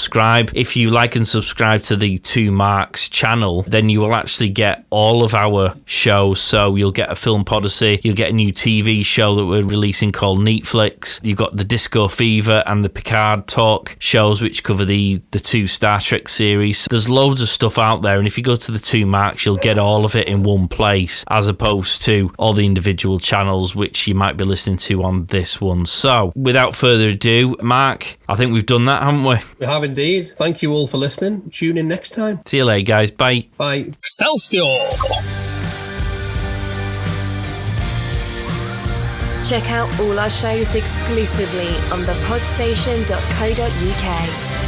If you like and subscribe to the 2 Marks channel, then you will actually get all of our shows. So you'll get a Film Podyssey, you'll get a new TV show that we're releasing called Neatflix. You've got the Disco Fever and the Picard Talk shows, which cover the 2 Star Trek series. There's loads of stuff out there, and if you go to the 2 Marks, you'll get all of it in one place, as opposed to all the individual channels which you might be listening to on this one. So without further ado, Mark, I think we've done that, haven't we? We have indeed. Thank you all for listening. Tune in next time. See you later, guys. Bye. Bye. Excelsior! Check out all our shows exclusively on thepodstation.co.uk.